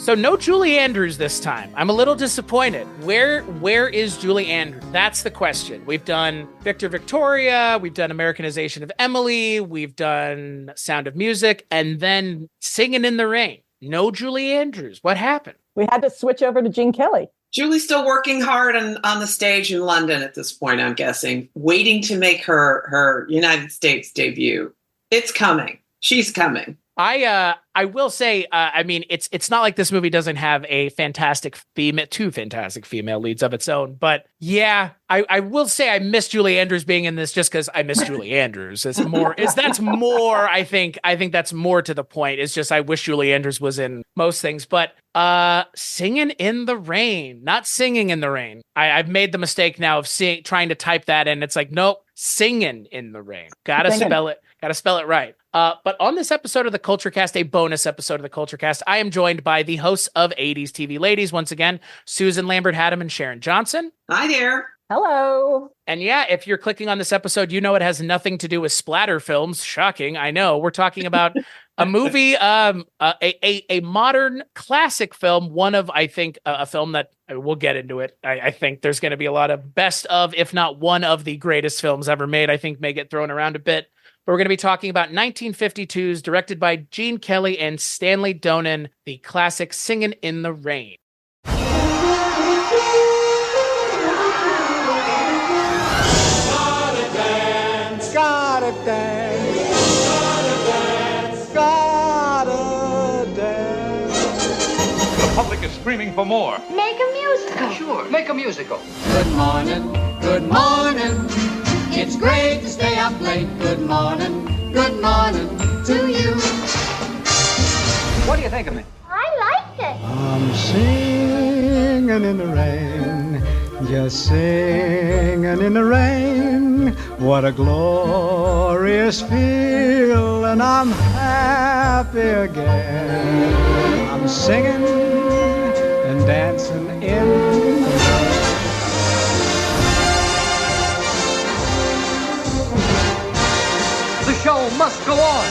So no Julie Andrews this time. I'm a little disappointed. Where is Julie Andrews? That's the question. We've done Victor Victoria, we've done Americanization of Emily, we've done Sound of Music, and then Singin' in the Rain. No Julie Andrews. What happened? We had to switch over to Gene Kelly. Julie's still working hard on the stage in London at this point, I'm guessing, waiting to make her United States debut. It's coming. She's coming. I will say, I mean, it's not like this movie doesn't have a two fantastic female leads of its own, but yeah, I will say I miss Julie Andrews being in this just because I miss Julie Andrews. I think that's more to the point. It's just I wish Julie Andrews was in most things, but Singin' in the Rain, not Singing in the Rain. I've made the mistake now of trying to type that in. It's like, nope, Singin' in the Rain. Gotta spell it right. But on this episode of the Culture Cast, a bonus episode of the Culture Cast, I am joined by the hosts of 80s TV Ladies, once again, Susan Lambert-Haddam and Sharon Johnson. Hi there. Hello. And yeah, if you're clicking on this episode, you know it has nothing to do with splatter films. Shocking, I know. We're talking about a movie, a modern classic film, one of, I think, a film that we'll get into it. I think there's going to be a lot of best of, if not one of the greatest films ever made, I think may get thrown around a bit. But we're going to be talking about 1952's, directed by Gene Kelly and Stanley Donen, the classic Singin' in the Rain. Gotta dance, gotta dance, gotta dance, gotta dance. The public is screaming for more. Make a musical. Sure, make a musical. Good morning, good morning. It's great to stay up late. Good morning to you. What do you think of me? I liked it. I'm singing in the rain, just singing in the rain. What a glorious feel, and I'm happy again. I'm singing and dancing in the rain. The show must go on.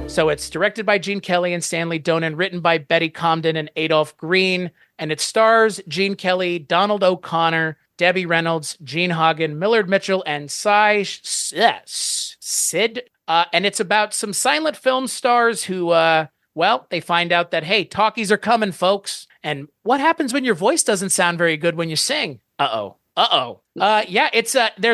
So it's directed by Gene Kelly and Stanley Donen, written by Betty Comden and Adolph Green, and it stars Gene Kelly, Donald O'Connor, Debbie Reynolds, Gene Hagen, Millard Mitchell, and Sid. And it's about some silent film stars who, they find out that, hey, talkies are coming, folks. And what happens when your voice doesn't sound very good when you sing? There's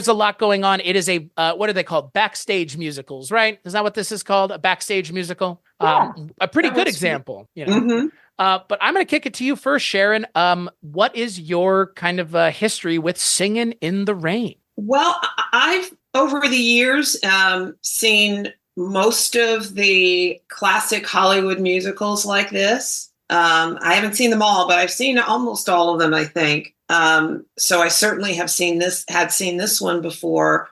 a lot going on. It is what are they called? Backstage musicals, right? Is that what this is called? A backstage musical? Yeah. A pretty good example, you know. Mm-hmm. But I'm going to kick it to you first, Sharon. What is your kind of history with Singin' in the Rain? Well, I've, over the years, seen most of the classic Hollywood musicals like this. I haven't seen them all, but I've seen almost all of them, I think. So I certainly had seen this one before.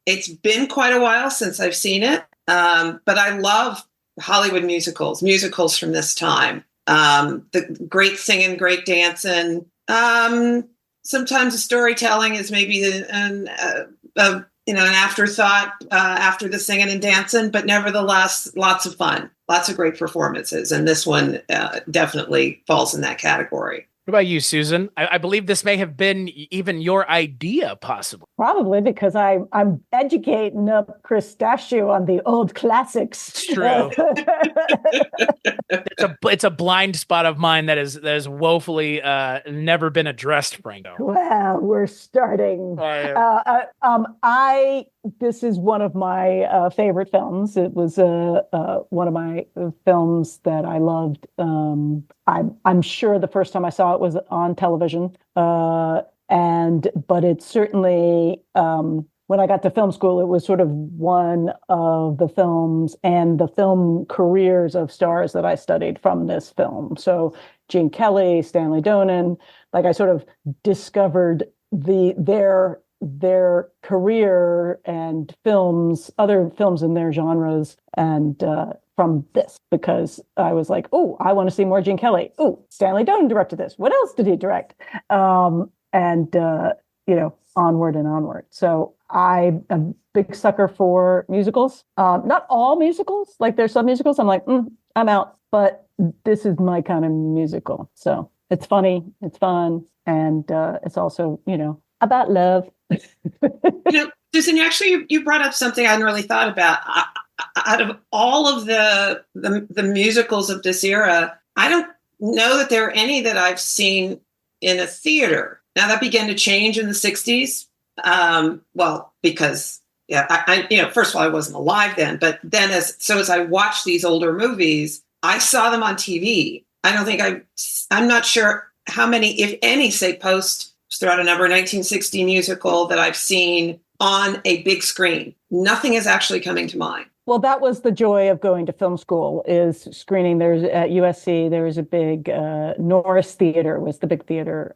It's been quite a while since I've seen it. But I love Hollywood musicals from this time. The great singing, great dancing. Sometimes the storytelling is maybe an afterthought after the singing and dancing, but nevertheless, lots of fun, lots of great performances. And this one definitely falls in that category. What about you, Susan? I believe this may have been even your idea, possibly. Probably because I'm educating up Chris Dashew on the old classics. It's true. It's a blind spot of mine that is woefully never been addressed, Franco. Well, we're starting. This is one of my favorite films. It was one of my films that I loved. I'm sure the first time I saw it was on television, but it certainly when I got to film school, it was sort of one of the films and the film careers of stars that I studied from this film. So Gene Kelly, Stanley Donen, like I sort of discovered their career and films, other films in their genres, and from this because I was like, oh, I want to see more Gene Kelly. Oh, Stanley Donen directed this. What else did he direct? Onward and onward. So I'm a big sucker for musicals. Not all musicals. Like there's some musicals I'm like, I'm out. But this is my kind of musical. So it's funny, it's fun, and it's also, about love. Susan, you brought up something I hadn't really thought about. Out of all of the musicals of this era, I don't know that there are any that I've seen in a theater. Now that began to change in the 60s. Because first of all, I wasn't alive then, but then as I watched these older movies, I saw them on TV. I'm not sure how many, if any, say Post, throughout a number, 1960 musical that I've seen on a big screen. Nothing is actually coming to mind. Well, that was the joy of going to film school, is screening. There's at USC, there was a big Norris Theater was the big theater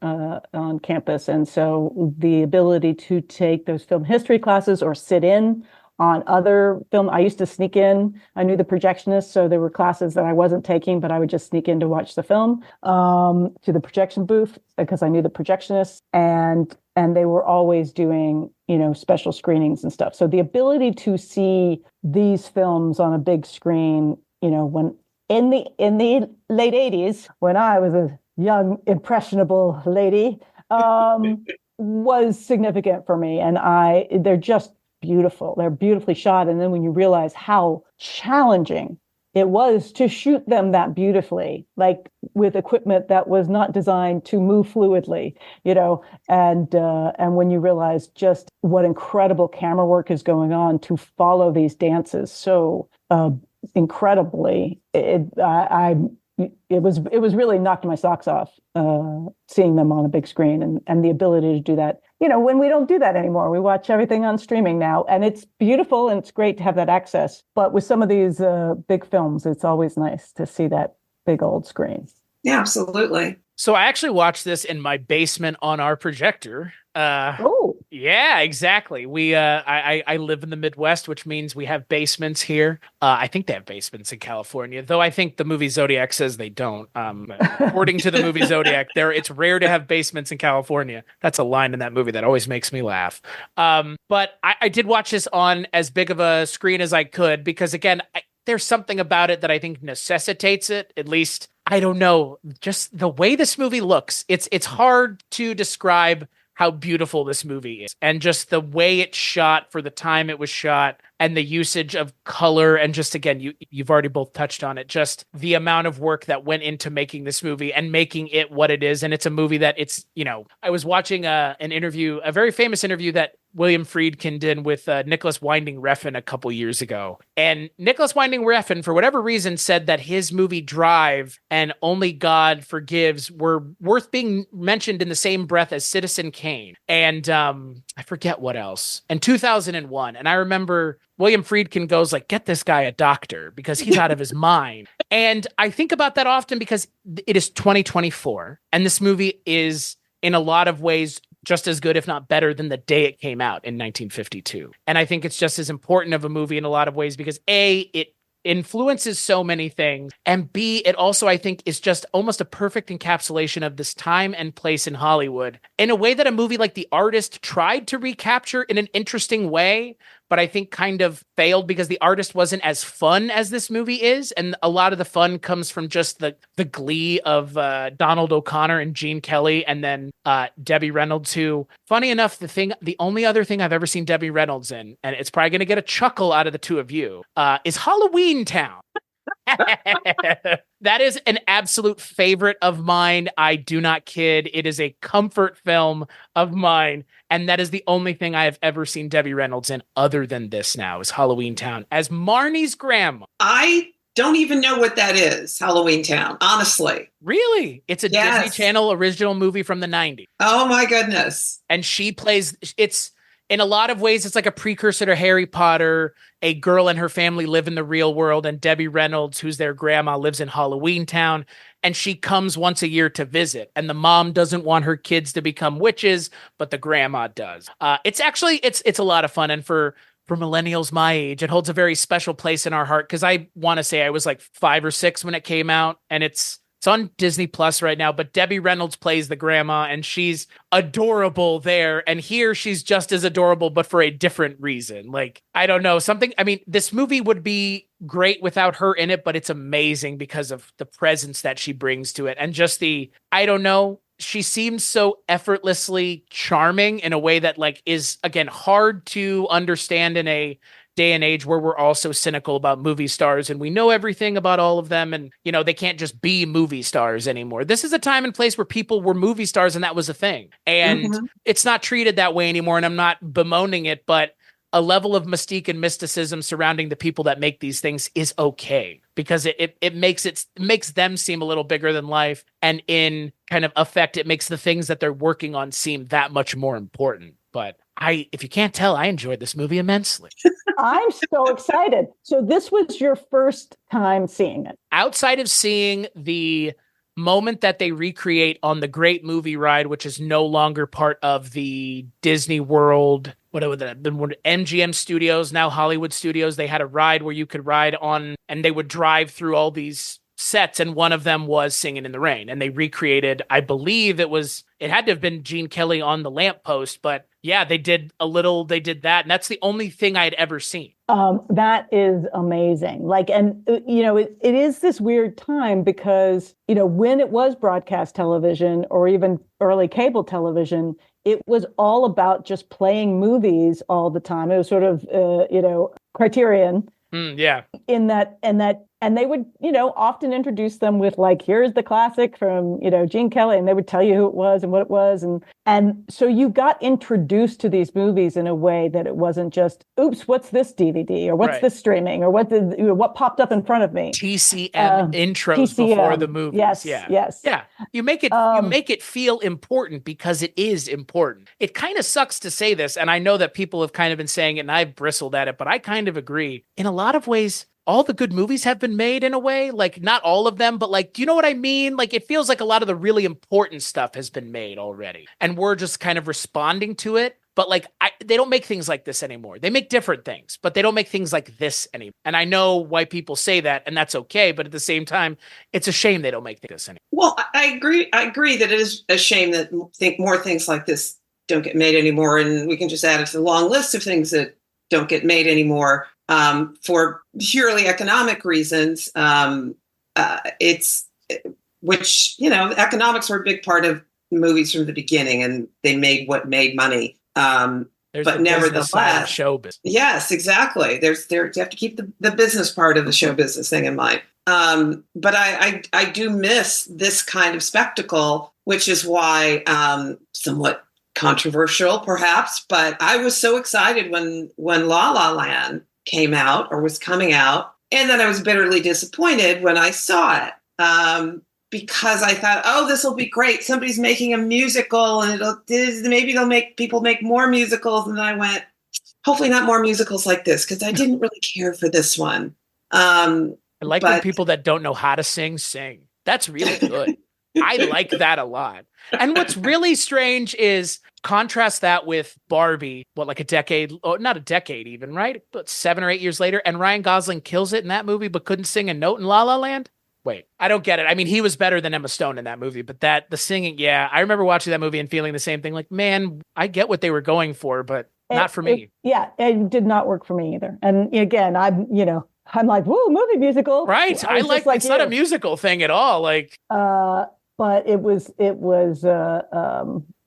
on campus. And so the ability to take those film history classes or sit in on other film, I used to sneak in. I knew the projectionist, so there were classes that I wasn't taking, but I would just sneak in to watch the film to the projection booth because I knew the projectionist, and they were always doing, special screenings and stuff. So the ability to see these films on a big screen, when in the late 80s, when I was a young impressionable lady, was significant for me. And they're just beautiful. They're beautifully shot. And then when you realize how challenging it was to shoot them that beautifully, like with equipment that was not designed to move fluidly, and when you realize just what incredible camera work is going on to follow these dances so incredibly, it was really knocked my socks off seeing them on a big screen and the ability to do that. When we don't do that anymore, we watch everything on streaming now, and it's beautiful and it's great to have that access. But with some of these big films, it's always nice to see that big old screen. Yeah, absolutely. So I actually watched this in my basement on our projector. Yeah, exactly. I live in the Midwest, which means we have basements here. I think they have basements in California, though I think the movie Zodiac says they don't. According to the movie Zodiac, it's rare to have basements in California. That's a line in that movie that always makes me laugh. But I did watch this on as big of a screen as I could because, again, there's something about it that I think necessitates it, at least. I don't know, just the way this movie looks. It's hard to describe how beautiful this movie is, and just the way it's shot for the time it was shot, and the usage of color, and just, again, you've already both touched on it, just the amount of work that went into making this movie and making it what it is. And it's a movie that I was watching an interview, a very famous interview that William Friedkin did with Nicholas Winding Refn a couple years ago. And Nicholas Winding Refn, for whatever reason, said that his movie Drive and Only God Forgives were worth being mentioned in the same breath as Citizen Kane. And I forget what else. And 2001. And I remember William Friedkin goes like, get this guy a doctor because he's out of his mind. And I think about that often because it is 2024. And this movie is, in a lot of ways, just as good, if not better, than the day it came out in 1952. And I think it's just as important of a movie in a lot of ways because A, it influences so many things, and B, it also, I think, is just almost a perfect encapsulation of this time and place in Hollywood in a way that a movie like The Artist tried to recapture in an interesting way, but I think kind of failed because The Artist wasn't as fun as this movie is. And a lot of the fun comes from just the glee of Donald O'Connor and Gene Kelly, and then Debbie Reynolds, who, funny enough, the only other thing I've ever seen Debbie Reynolds in, and it's probably going to get a chuckle out of the two of you, is Halloween Town. That is an absolute favorite of mine. I do not kid. It is a comfort film of mine. And that is the only thing I have ever seen Debbie Reynolds in other than this now, is Halloween Town as Marnie's grandma. I don't even know what that is, Halloween Town, honestly. Really? It's a Disney Channel original movie from the 90s. Oh my goodness. And she plays, in a lot of ways, it's like a precursor to Harry Potter. A girl and her family live in the real world, and Debbie Reynolds, who's their grandma, lives in Halloween Town, and she comes once a year to visit. And the mom doesn't want her kids to become witches, but the grandma does. It's a lot of fun. And for for millennials my age. It holds a very special place in our heart because I want to say I was like 5 or 6 when it came out, and it's on Disney Plus right now, but Debbie Reynolds plays the grandma and she's adorable there. And here she's just as adorable, but for a different reason. Like, I don't know, this movie would be great without her in it, but it's amazing because of the presence that she brings to it. And just she seems so effortlessly charming in a way that like is, again, hard to understand in a day and age where we're all so cynical about movie stars and we know everything about all of them, and they can't just be movie stars anymore. This is a time and place where people were movie stars and that was a thing, and it's not treated that way anymore. And I'm not bemoaning it, but a level of mystique and mysticism surrounding the people that make these things is okay, because it makes them seem a little bigger than life, and in kind of effect it makes the things that they're working on seem that much more important. But if you can't tell, I enjoyed this movie immensely. I'm so excited. So this was your first time seeing it? Outside of seeing the moment that they recreate on the Great Movie Ride, which is no longer part of the Disney World, what would that have been? MGM Studios, now Hollywood Studios. They had a ride where you could ride on, and they would drive through all these sets, and one of them was Singin' in the Rain, and they recreated, I believe it had to have been Gene Kelly on the lamppost, but yeah, they did that, and that's the only thing I had ever seen. That is amazing. Like, and it is this weird time because, when it was broadcast television or even early cable television, it was all about just playing movies all the time. It was sort of, Criterion. Yeah. And they would, often introduce them with like, here's the classic from, Gene Kelly, and they would tell you who it was and what it was. And so you got introduced to these movies in a way that it wasn't just, oops, what's this DVD or what's this streaming or what popped up in front of me? TCM intros before the movies. Yes. Yeah. Yes. Yeah. You make it feel important because it is important. It kind of sucks to say this, and I know that people have kind of been saying it and I've bristled at it, but I kind of agree. In a lot of ways, all the good movies have been made in a way, like not all of them, but like, do you know what I mean? Like, it feels like a lot of the really important stuff has been made already, and we're just kind of responding to it. But like, they don't make things like this anymore. They make different things, but they don't make things like this anymore. And I know why people say that, and that's okay. But at the same time, it's a shame they don't make this anymore. Well, I agree. I agree that it is a shame that more things like this don't get made anymore. And we can just add it to the long list of things that don't get made anymore. For purely economic reasons, economics were a big part of movies from the beginning, and they made what made money. But nevertheless, show business. Yes, exactly. You have to keep the business part of the show business thing in mind. But I do miss this kind of spectacle, which is why, somewhat controversial perhaps, but I was so excited when La La Land came out or was coming out. And then I was bitterly disappointed when I saw it, because I thought, oh, this will be great. Somebody's making a musical and maybe they'll make people make more musicals. And then I went, hopefully not more musicals like this, because I didn't really care for this one. I like when people that don't know how to sing. That's really good. I like that a lot. And what's really strange is contrast that with Barbie, like a decade, or not a decade even, right? But 7 or 8 years later, and Ryan Gosling kills it in that movie, but couldn't sing a note in La La Land. Wait, I don't get it. I mean, he was better than Emma Stone in that movie, but the singing, yeah, I remember watching that movie and feeling the same thing. Like, man, I get what they were going for, but not for me. It did not work for me either. And again, I'm like, woo, movie musical. Right. I like it's not a musical thing at all. Like, but it was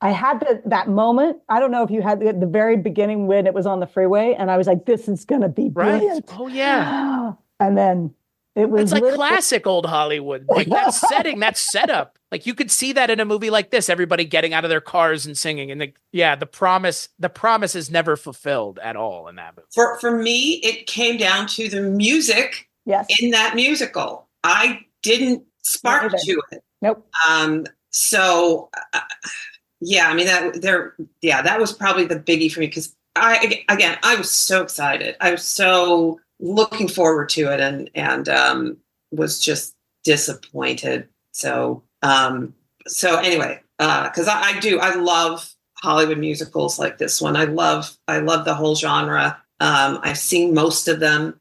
I had that moment. I don't know if you had the very beginning when it was on the freeway and I was like, this is going to be brilliant. Right. Oh yeah. And then it's like classic old Hollywood. Like that setting, that setup. Like you could see that in a movie like this, everybody getting out of their cars and singing. And the promise is never fulfilled at all in that movie. For me, it came down to the music in that musical. I didn't spark to it. Nope. So I mean that was probably the biggie for me, because I was so excited. I was so looking forward to it, and was just disappointed. So anyway, because I love Hollywood musicals like this one. I love the whole genre. I've seen most of them.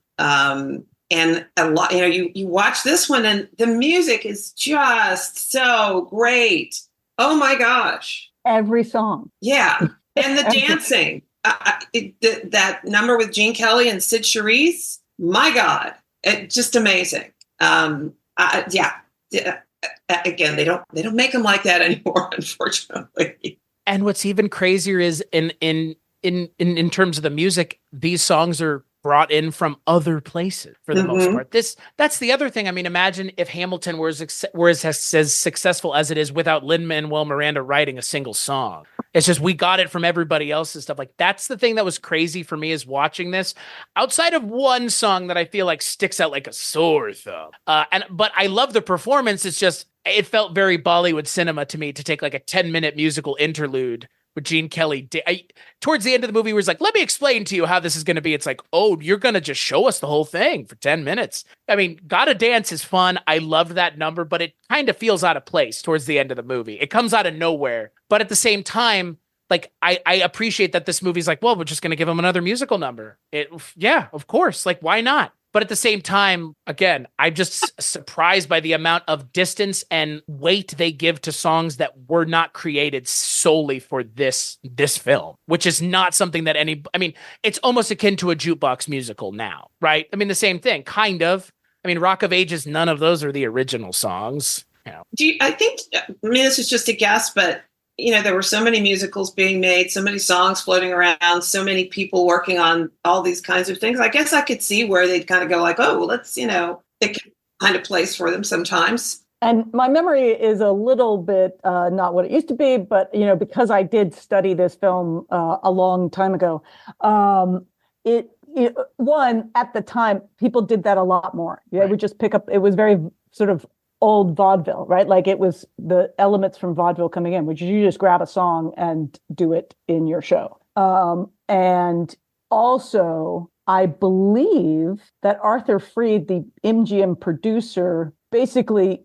And a lot, you watch this one and the music is just so great. Oh my gosh. Every song. Yeah. And the dancing, that number with Gene Kelly and Sid Charisse, my God, just amazing. Yeah. Again, they don't make them like that anymore, unfortunately. And what's even crazier is in terms of the music, these songs are brought in from other places for the most part. That's the other thing. I mean, imagine if Hamilton were as successful as it is without Lin-Manuel Miranda writing a single song. It's just we got it from everybody else's stuff. Like, that's the thing that was crazy for me is watching this. Outside of one song that I feel like sticks out like a sore thumb. But I love the performance. It's just it felt very Bollywood cinema to me to take like a 10-minute musical interlude with Gene Kelly. Towards the end of the movie, where he's like, let me explain to you how this is going to be. It's like, oh, you're going to just show us the whole thing for 10 minutes. I mean, Gotta Dance is fun. I loved that number, but it kind of feels out of place towards the end of the movie. It comes out of nowhere. But at the same time, like, I appreciate that this movie's like, well, we're just going to give him another musical number. Yeah, of course. Like, why not? But at the same time, again, I'm just surprised by the amount of distance and weight they give to songs that were not created solely for this film, which is not something that it's almost akin to a jukebox musical now, right? I mean, the same thing, kind of. I mean, Rock of Ages, none of those are the original songs. This is just a guess, but there were so many musicals being made, so many songs floating around, so many people working on all these kinds of things. I guess I could see where they'd kind of go like, oh, well, let's, it can find a place for them sometimes. And my memory is a little bit not what it used to be, but, because I did study this film a long time ago, one, at the time, people did that a lot more. They would just pick up, it was very sort of old vaudeville, right? Like it was the elements from vaudeville coming in, which is you just grab a song and do it in your show. And also, I believe that Arthur Freed, the MGM producer, basically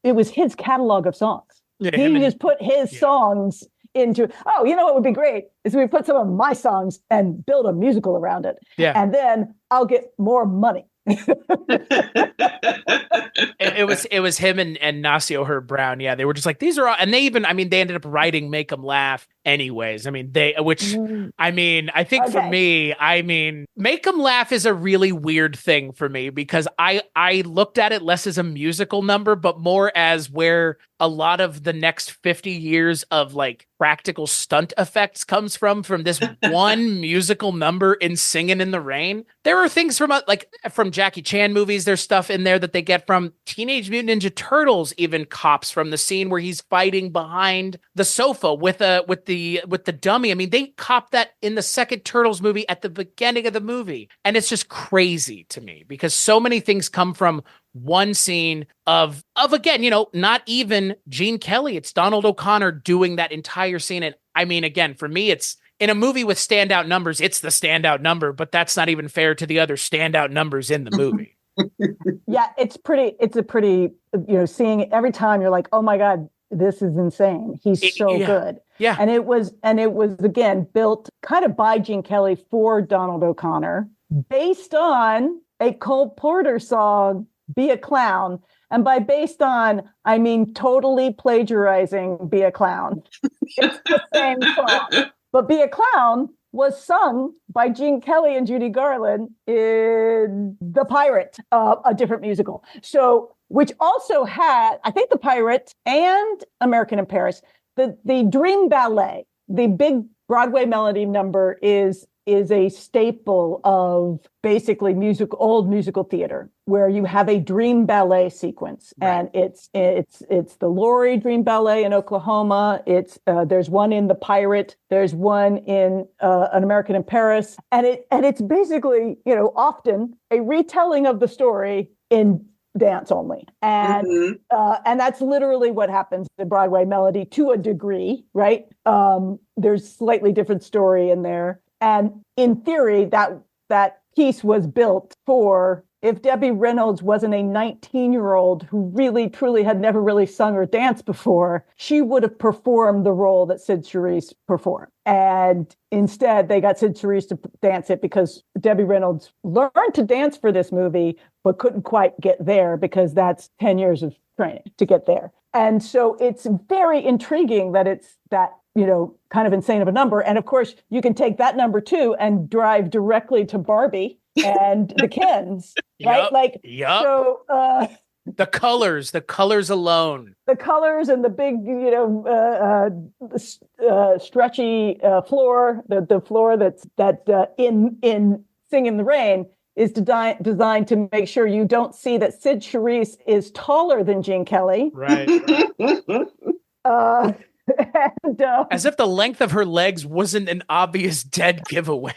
it was his catalog of songs. Yeah, he just put his songs into, what would be great is we put some of my songs and build a musical around it. Yeah. And then I'll get more money. It was him and Nasio Herb Brown. Yeah, they were just like, these are all, and they ended up writing Make 'Em Laugh anyways. I think for me, Make 'Em Laugh is a really weird thing for me because I looked at it less as a musical number, but more as where a lot of the next 50 years of like practical stunt effects comes from this one musical number in Singin' in the Rain. There are things from Jackie Chan movies. There's stuff in there that they get from Teenage Mutant Ninja Turtles, even cops from the scene where he's fighting behind the sofa with the dummy. I mean, they cop that in the second Turtles movie at the beginning of the movie. And it's just crazy to me because so many things come from one scene of again, not even Gene Kelly. It's Donald O'Connor doing that entire scene. And I mean, again, for me, it's in a movie with standout numbers, it's the standout number, but that's not even fair to the other standout numbers in the movie. Yeah, it's a pretty, seeing it every time you're like, oh my God, this is insane. He's so good. Yeah. And it was again, built kind of by Gene Kelly for Donald O'Connor based on a Cole Porter song, Be a Clown. And by based on, I mean totally plagiarizing Be a Clown. It's the same song. But Be a Clown was sung by Gene Kelly and Judy Garland in The Pirate, a different musical. So, which also had, I think The Pirate and American in Paris, the Dream Ballet, the big Broadway melody number is a staple of basically old musical theater, where you have a dream ballet sequence, right. And it's the Laurie Dream Ballet in Oklahoma. There's one in The Pirate. There's one in An American in Paris, and it's basically often a retelling of the story in dance only, and that's literally what happens in Broadway melody to a degree, right? There's slightly different story in there. And in theory, that piece was built for if Debbie Reynolds wasn't a 19-year-old who really, truly had never really sung or danced before, she would have performed the role that Sid Charisse performed. And instead, they got Sid Charisse to dance it because Debbie Reynolds learned to dance for this movie, but couldn't quite get there because that's 10 years of training to get there. And so it's very intriguing that it's that, kind of insane of a number. And of course, you can take that number too and drive directly to Barbie and the Kens, right? So the colors alone, the colors and the big, stretchy floor, the floor that in Singin' in the Rain is designed to make sure you don't see that Sid Charisse is taller than Gene Kelly. Right. And, as if the length of her legs wasn't an obvious dead giveaway.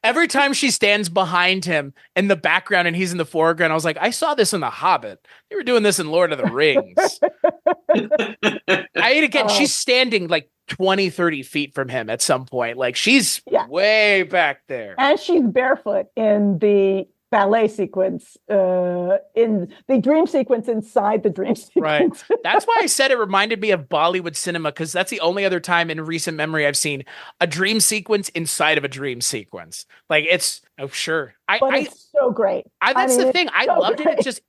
Every time she stands behind him in the background and he's in the foreground, I was like, I saw this in The Hobbit. They were doing this in Lord of the Rings. She's standing like 20, 30 feet from him at some point. Like she's way back there. And she's barefoot in the ballet sequence, in the dream sequence inside the dream sequence. Right. That's why I said it reminded me of Bollywood cinema, because that's the only other time in recent memory I've seen a dream sequence inside of a dream sequence. Like it's, sure. It's so great. That's the thing. I loved great. it. It's just,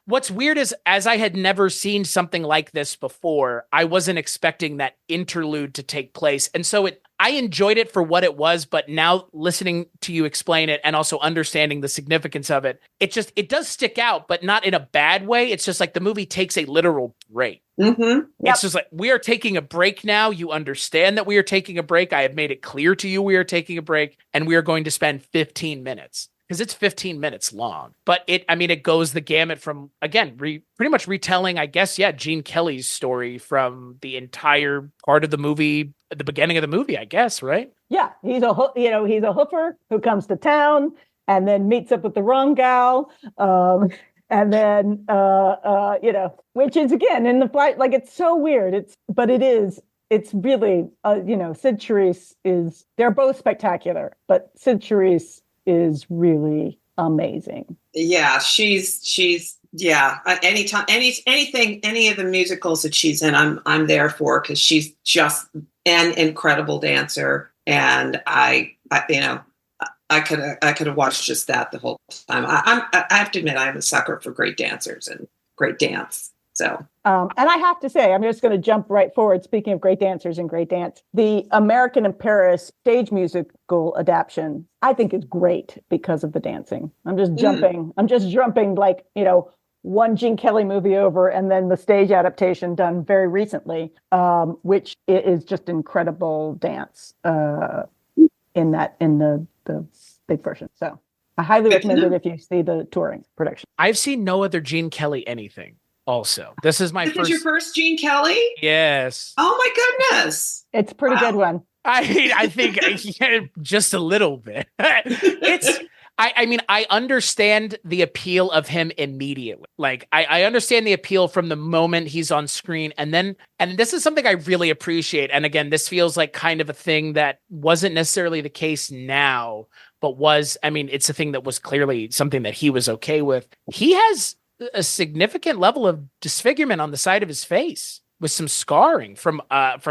what's weird is, as I had never seen something like this before, I wasn't expecting that interlude to take place. And so I enjoyed it for what it was, but now listening to you explain it and also understanding the significance of it, it does stick out, but not in a bad way. It's just like the movie takes a literal break. Mm-hmm. It's just like, we are taking a break now. You understand that we are taking a break. I have made it clear to you we are taking a break, and we are going to spend 15 minutes. Because it's 15 minutes long. But it goes the gamut from, again, pretty much retelling, I guess, Gene Kelly's story from the entire part of the movie, at the beginning of the movie, I guess, right? Yeah, he's a hoofer who comes to town and then meets up with the wrong gal. And then, which is, again, in the flight, like, it's so weird. It's really, Sid Charisse they're both spectacular, but Sid Charisse is really amazing. Yeah, she's anytime, any of the musicals that she's in, I'm there for, because she's just an incredible dancer. And I could have watched just that the whole time. I have to admit, I'm a sucker for great dancers and great dance. So, and I have to say, I'm just going to jump right forward. Speaking of great dancers and great dance, the American in Paris stage musical adaptation, I think, is great because of the dancing. I'm just jumping like, one Gene Kelly movie over, and then the stage adaptation done very recently, which is just incredible dance in the big version. So I highly recommend it if you see the touring production. I've seen no other Gene Kelly anything. Also, this is This is your first Gene Kelly? Yes. Oh my goodness. It's a pretty good one. I think just a little bit. I understand the appeal of him immediately. Like I understand the appeal from the moment he's on screen. And this is something I really appreciate. And again, this feels like kind of a thing that wasn't necessarily the case now, but it's a thing that was clearly something that he was okay with. He has a significant level of disfigurement on the side of his face, with some scarring from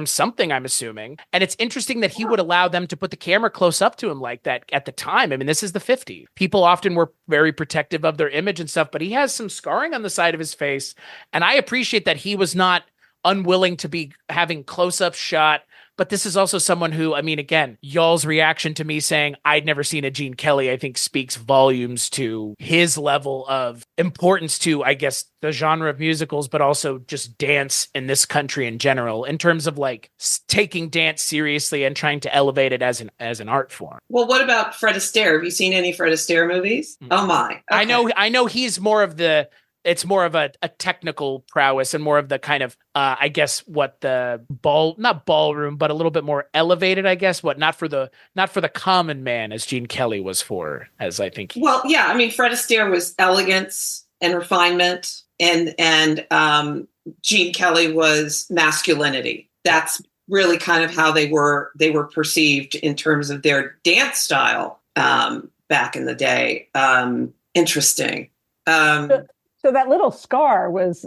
something, I'm assuming. And it's interesting that he would allow them to put the camera close up to him like that at the time. I mean, this is the 50s. People often were very protective of their image and stuff, but he has some scarring on the side of his face. And I appreciate that he was not unwilling to be having close-up shot. But this is also someone who, again, y'all's reaction to me saying I'd never seen a Gene Kelly, I think speaks volumes to his level of importance to, I guess, the genre of musicals, but also just dance in this country in general, in terms of like taking dance seriously and trying to elevate it as an art form. Well, what about Fred Astaire? Have you seen any Fred Astaire movies? Mm-hmm. Oh my. Okay. I know he's more of it's more of a technical prowess and more of the kind of, I guess, what the not ballroom, but a little bit more elevated, I guess, not for the common man as Gene Kelly was for, as I think. Well, yeah, Fred Astaire was elegance and refinement, and Gene Kelly was masculinity. That's really kind of how they were perceived in terms of their dance style back in the day. interesting. So that little scar was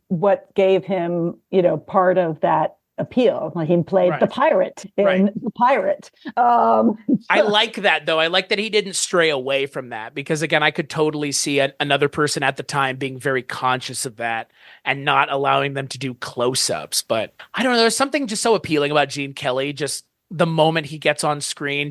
what gave him, part of that appeal. Like he played the pirate in The Pirate. I like that, though. I like that he didn't stray away from that because, again, I could totally see another person at the time being very conscious of that and not allowing them to do close-ups. But I don't know. There's something just so appealing about Gene Kelly. Just the moment he gets on screen,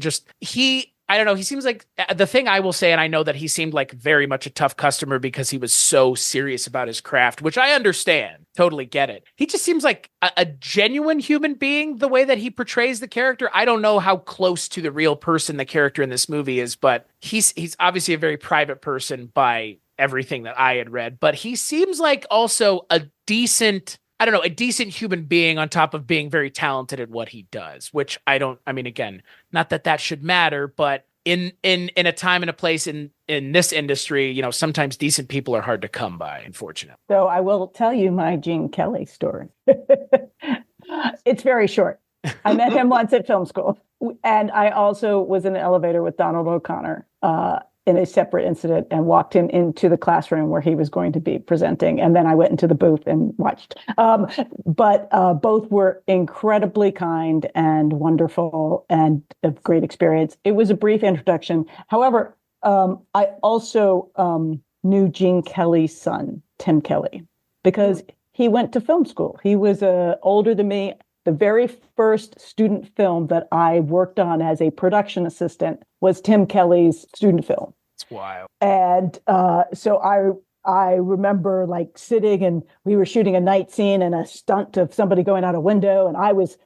I don't know. He seems like the thing I will say, and I know that he seemed like very much a tough customer because he was so serious about his craft, which I understand. Totally get it. He just seems like a genuine human being the way that he portrays the character. I don't know how close to the real person the character in this movie is, but he's obviously a very private person by everything that I had read, but he seems like also a decent human being on top of being very talented at what he does, which again, not that should matter, but in a time and a place in this industry, sometimes decent people are hard to come by, unfortunately. So I will tell you my Gene Kelly story. It's very short. I met him once at film school, and I also was in the elevator with Donald O'Connor in a separate incident and walked him into the classroom where he was going to be presenting. And then I went into the booth and watched. But both were incredibly kind and wonderful and a great experience. It was a brief introduction. However, I also knew Gene Kelly's son, Tim Kelly, because he went to film school. He was older than me. The very first student film that I worked on as a production assistant was Tim Kelly's student film. It's wild. And so I remember like sitting, and we were shooting a night scene and a stunt of somebody going out a window, and I was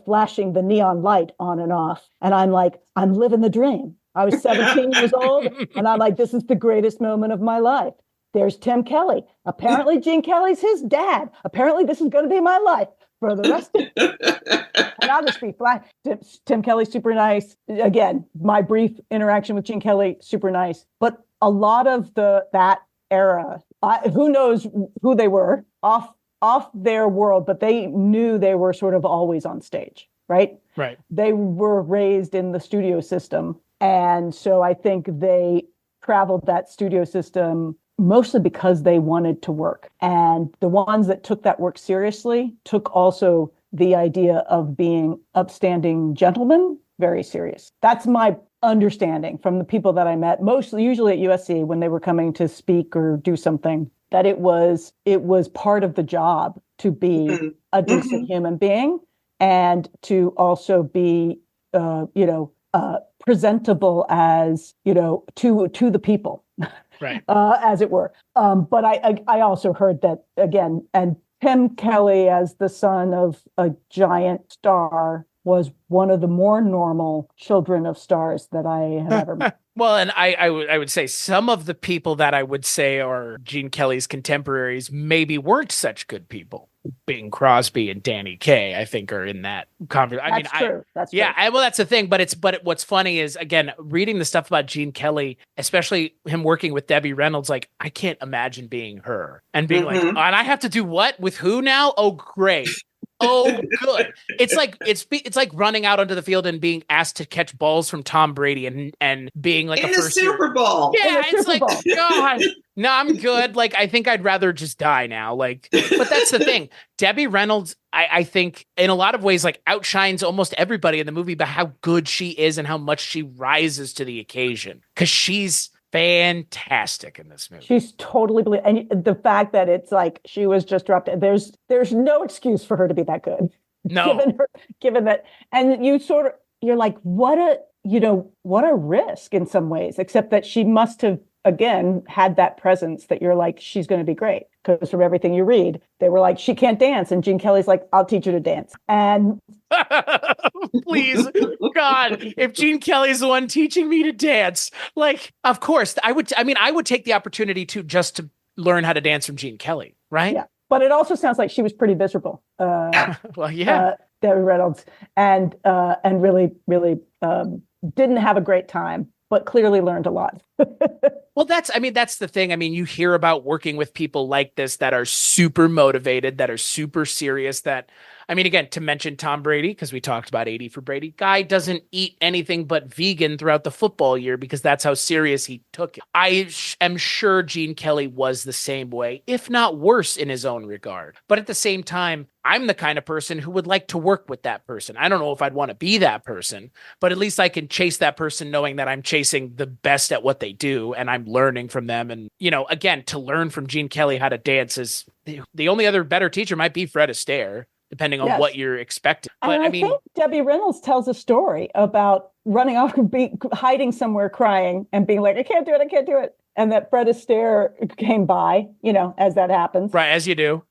flashing the neon light on and off, and I'm like, I'm living the dream. I was 17 years old, and I'm like, this is the greatest moment of my life. There's Tim Kelly. Apparently, Gene Kelly's his dad. Apparently, this is going to be my life for the rest of and I'll just be flat. Tim Kelly, super nice. Again, my brief interaction with Gene Kelly, super nice. But a lot of that era, who knows who they were, off their world, but they knew they were sort of always on stage, right? Right. They were raised in the studio system. And so I think they traveled that studio system mostly because they wanted to work. And the ones that took that work seriously took also the idea of being upstanding gentlemen very serious. That's my understanding from the people that I met, usually at USC when they were coming to speak or do something, that it was part of the job to be a decent human being and to also be, presentable as, to the people. Right. As it were. But I also heard that again, and Tim Kelly as the son of a giant star was one of the more normal children of stars that I have ever met. Well, and I would say some of the people that I would say are Gene Kelly's contemporaries maybe weren't such good people. Bing Crosby and Danny Kaye, I think, are in that conversation. That's true. That's yeah. true. Well, that's the thing. But what's funny is, again, reading the stuff about Gene Kelly, especially him working with Debbie Reynolds, like I can't imagine being her and being like, and I have to do what with who now? Oh, great. Oh, good. It's like running out onto the field and being asked to catch balls from Tom Brady and being like in a the first Super Bowl. Yeah, it's Super like Bowl. God. No, I'm good. Like I think I'd rather just die now. Like, but that's the thing. Debbie Reynolds, I think, in a lot of ways, like outshines almost everybody in the movie by how good she is and how much she rises to the occasion because she's fantastic in this movie. She's totally and the fact that it's like she was just dropped. There's no excuse for her to be that good. No, given that, and you're like, what a risk in some ways. Except that she must have again had that presence that you're like, she's going to be great. Because from everything you read, they were like, she can't dance, and Gene Kelly's like, I'll teach her to dance. And please, God, if Gene Kelly's the one teaching me to dance, like, of course, I would take the opportunity to learn how to dance from Gene Kelly, right? Yeah, but it also sounds like she was pretty miserable. Well, yeah, Debbie Reynolds, and really, really didn't have a great time, but clearly learned a lot. Well, that's the thing. I mean, you hear about working with people like this that are super motivated, that are super serious, that I mean, again, to mention Tom Brady, because we talked about 80 for Brady, guy doesn't eat anything but vegan throughout the football year because that's how serious he took it. I am sure Gene Kelly was the same way, if not worse in his own regard. But at the same time, I'm the kind of person who would like to work with that person. I don't know if I'd want to be that person, but at least I can chase that person knowing that I'm chasing the best at what they do and I'm learning from them. And, you know, again, to learn from Gene Kelly how to dance is the only other better teacher might be Fred Astaire, depending on what you're expecting. But and I think Debbie Reynolds tells a story about running off and hiding somewhere crying and being like, I can't do it. I can't do it. And that Fred Astaire came by, you know, as that happens. Right. As you do,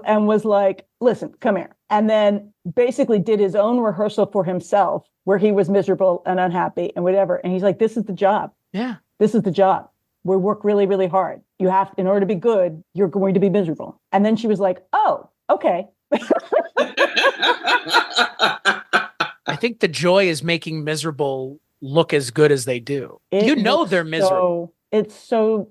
and was like, listen, come here. And then basically did his own rehearsal for himself where he was miserable and unhappy and whatever. And he's like, this is the job. Yeah. This is the job. We work really, really hard. You have, in order to be good, you're going to be miserable. And then she was like, oh, okay. I think the joy is making miserable look as good as they do. They're miserable. It's so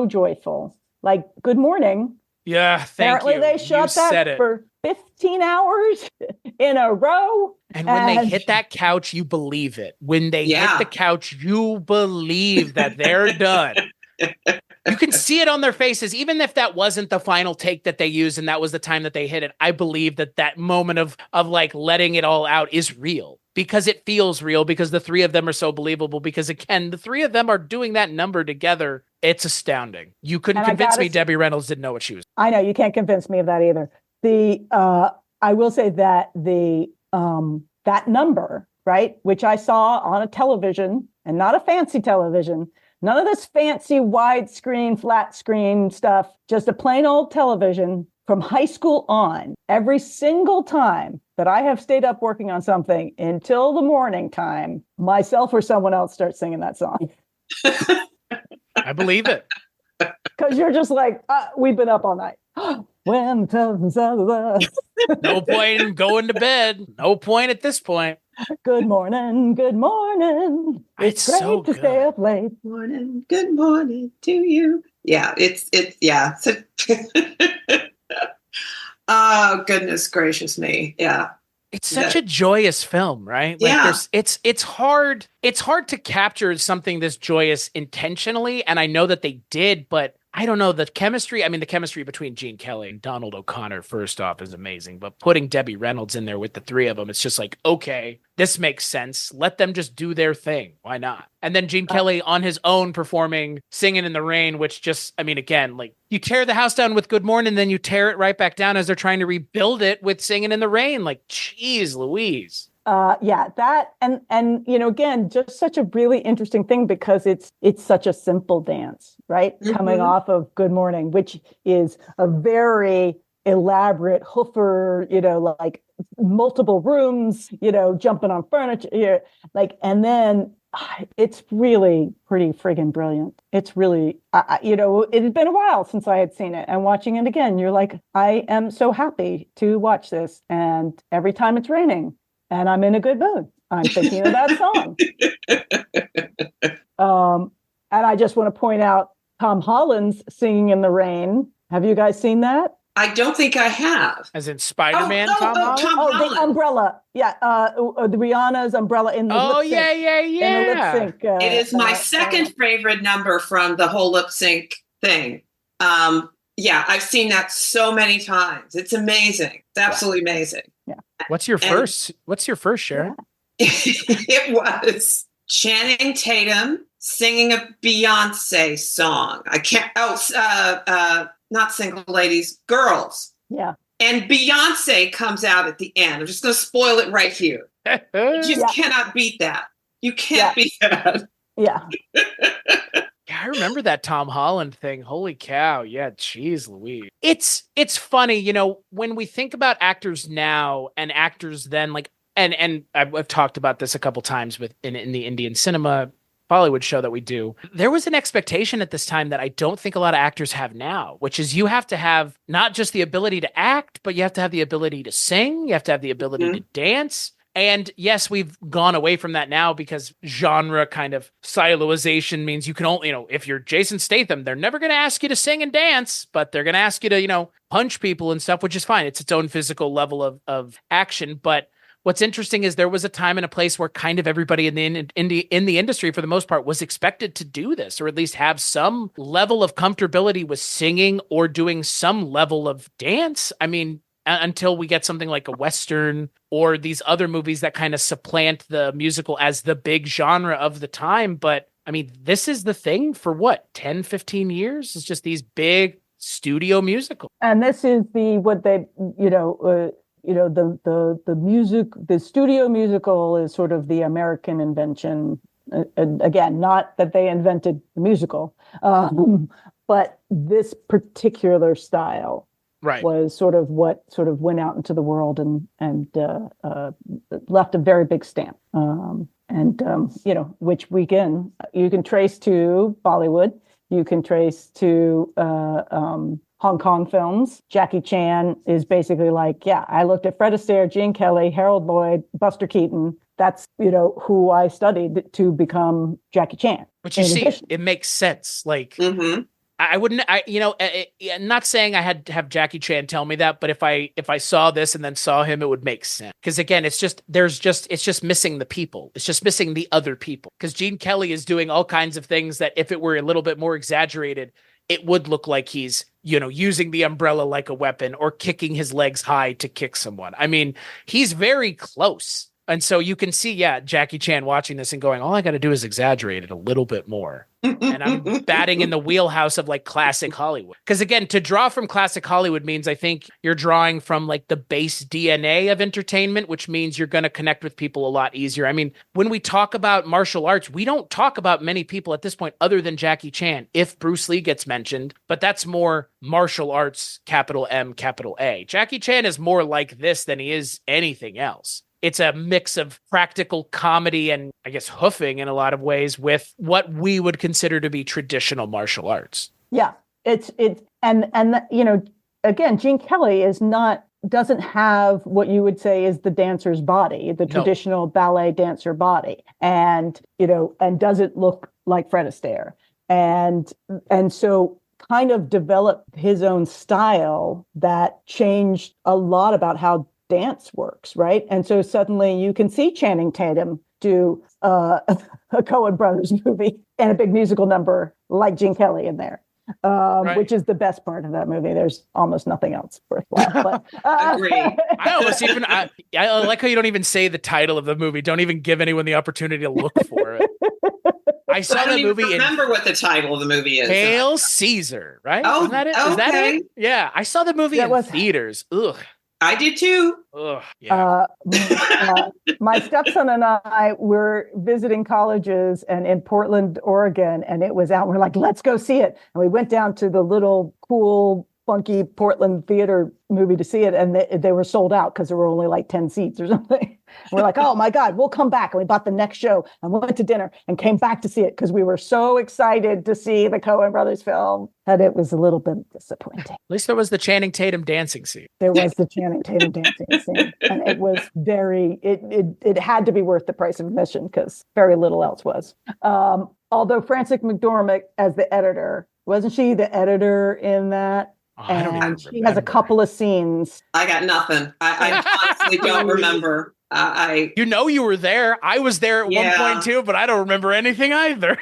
joyful. Like, good morning. Yeah, Apparently they shot that for 15 hours in a row. And when they hit that couch, you believe it. When they hit the couch, you believe that they're done. You can see it on their faces. Even if that wasn't the final take that they used and that was the time that they hit it, I believe that moment of like letting it all out is real because it feels real, because the three of them are so believable, because again, the three of them are doing that number together. It's astounding. You couldn't convince me Debbie Reynolds didn't know what she was. I know, you can't convince me of that either. I will say that that number, right, which I saw on a television and not a fancy television, none of this fancy widescreen, flat screen stuff, just a plain old television from high school on. Every single time that I have stayed up working on something until the morning time, myself or someone else starts singing that song. I believe it. Because you're just like, we've been up all night. When no point in going to bed. No point at this point. Good morning. Good morning. It's great so to stay up late. Good morning to you. Yeah, it's oh, goodness gracious me. Yeah. It's such a joyous film, right? Like it's hard to capture something this joyous intentionally, and I know that they did, but I don't know, the chemistry between Gene Kelly and Donald O'Connor, first off, is amazing. But putting Debbie Reynolds in there with the three of them, it's just like, okay, this makes sense. Let them just do their thing. Why not? And then Gene Kelly on his own performing Singin' in the Rain, which just, I mean, again, like you tear the house down with Good Morning, then you tear it right back down as they're trying to rebuild it with Singin' in the Rain. Like, geez, Louise. That and you know, again, just such a really interesting thing because it's such a simple dance, right? Mm-hmm. Coming off of Good Morning, which is a very elaborate hoofer, you know, like multiple rooms, you know, jumping on furniture, like, and then it's really pretty friggin' brilliant. It's really, you know, it had been a while since I had seen it, and watching it again, you're like, I am so happy to watch this, and every time it's raining. And I'm in a good mood. I'm thinking of that song. And I just want to point out Tom Holland's Singing in the Rain. Have you guys seen that? I don't think I have. As in Spider-Man, Tom Holland? The umbrella. Yeah. The Rihanna's umbrella in the lip sync. Yeah. In the lip sync. It is my second favorite number from the whole lip sync thing. Yeah, I've seen that so many times. It's amazing. It's absolutely amazing. Yeah. What's your first, Sharon? It was Channing Tatum singing a Beyonce song. I can't, not Single Ladies, Girls. Yeah. And Beyonce comes out at the end. I'm just going to spoil it right here. You just cannot beat that. You can't beat that. Yeah. Yeah, I remember that Tom Holland thing. Holy cow. Yeah, geez, Louise. It's funny, you know, when we think about actors now and actors then, like, and I've talked about this a couple times in the Indian cinema Bollywood show that we do. There was an expectation at this time that I don't think a lot of actors have now, which is you have to have not just the ability to act, but you have to have the ability to sing. You have to have the ability to dance. And yes, we've gone away from that now because genre kind of siloization means you can only, if you're Jason Statham, they're never going to ask you to sing and dance, but they're going to ask you to, punch people and stuff, which is fine. It's its own physical level of action. But what's interesting is there was a time and a place where kind of everybody in the industry, for the most part, was expected to do this, or at least have some level of comfortability with singing or doing some level of dance. I mean, until we get something like a Western or these other movies that kind of supplant the musical as the big genre of the time. But I mean, this is the thing for what, 10, 15 years? It's just these big studio musicals. And this is the music, the studio musical is sort of the American invention. Again, not that they invented the musical, but this particular style was sort of what sort of went out into the world and left a very big stamp. Which you can trace to Bollywood, you can trace to Hong Kong films. Jackie Chan is basically like, yeah, I looked at Fred Astaire, Gene Kelly, Harold Lloyd, Buster Keaton. That's, who I studied to become Jackie Chan. But you see, it makes sense. Like, I wouldn't, I'm not saying I had to have Jackie Chan tell me that, but if I saw this and then saw him, it would make sense. Because again, it's just missing the people. It's just missing the other people. Because Gene Kelly is doing all kinds of things that if it were a little bit more exaggerated, it would look like he's, using the umbrella like a weapon or kicking his legs high to kick someone. I mean, he's very close. And so you can see, Jackie Chan watching this and going, all I got to do is exaggerate it a little bit more. And I'm batting in the wheelhouse of like classic Hollywood. Because again, to draw from classic Hollywood means I think you're drawing from like the base DNA of entertainment, which means you're going to connect with people a lot easier. I mean, when we talk about martial arts, we don't talk about many people at this point other than Jackie Chan, if Bruce Lee gets mentioned, but that's more martial arts, capital M, capital A. Jackie Chan is more like this than he is anything else. It's a mix of practical comedy and I guess hoofing in a lot of ways with what we would consider to be traditional martial arts. Yeah, again, Gene Kelly doesn't have what you would say is the dancer's body, the traditional ballet dancer body, and doesn't look like Fred Astaire, and so kind of developed his own style that changed a lot about how dance works, right? And so suddenly you can see Channing Tatum do a Coen Brothers movie and a big musical number like Gene Kelly in there, which is the best part of that movie. There's almost nothing else worthwhile. But, Agree. I like how you don't even say the title of the movie. Don't even give anyone the opportunity to look for it. I saw the movie. Remember what the title of the movie is? Hail Caesar, right? Oh, isn't that it? okay. Is that it? Yeah, I saw the movie in theaters. Ugh. I did too. Ugh, yeah. My stepson and I were visiting colleges and in Portland, Oregon, and it was out. We're like, let's go see it. And we went down to the little cool, funky Portland theater movie to see it. And they were sold out because there were only like 10 seats or something. We're like, oh my God, we'll come back. And we bought the next show and went to dinner and came back to see it because we were so excited to see the Coen Brothers film that it was a little bit disappointing. At least there was the Channing Tatum dancing scene. There was the Channing Tatum dancing scene. And it was it had to be worth the price of admission because very little else was. Although Frances McDormand as the editor, wasn't she the editor in that? And she has a couple of scenes. I got nothing. I honestly don't remember. You were there. I was there at one point too, but I don't remember anything either.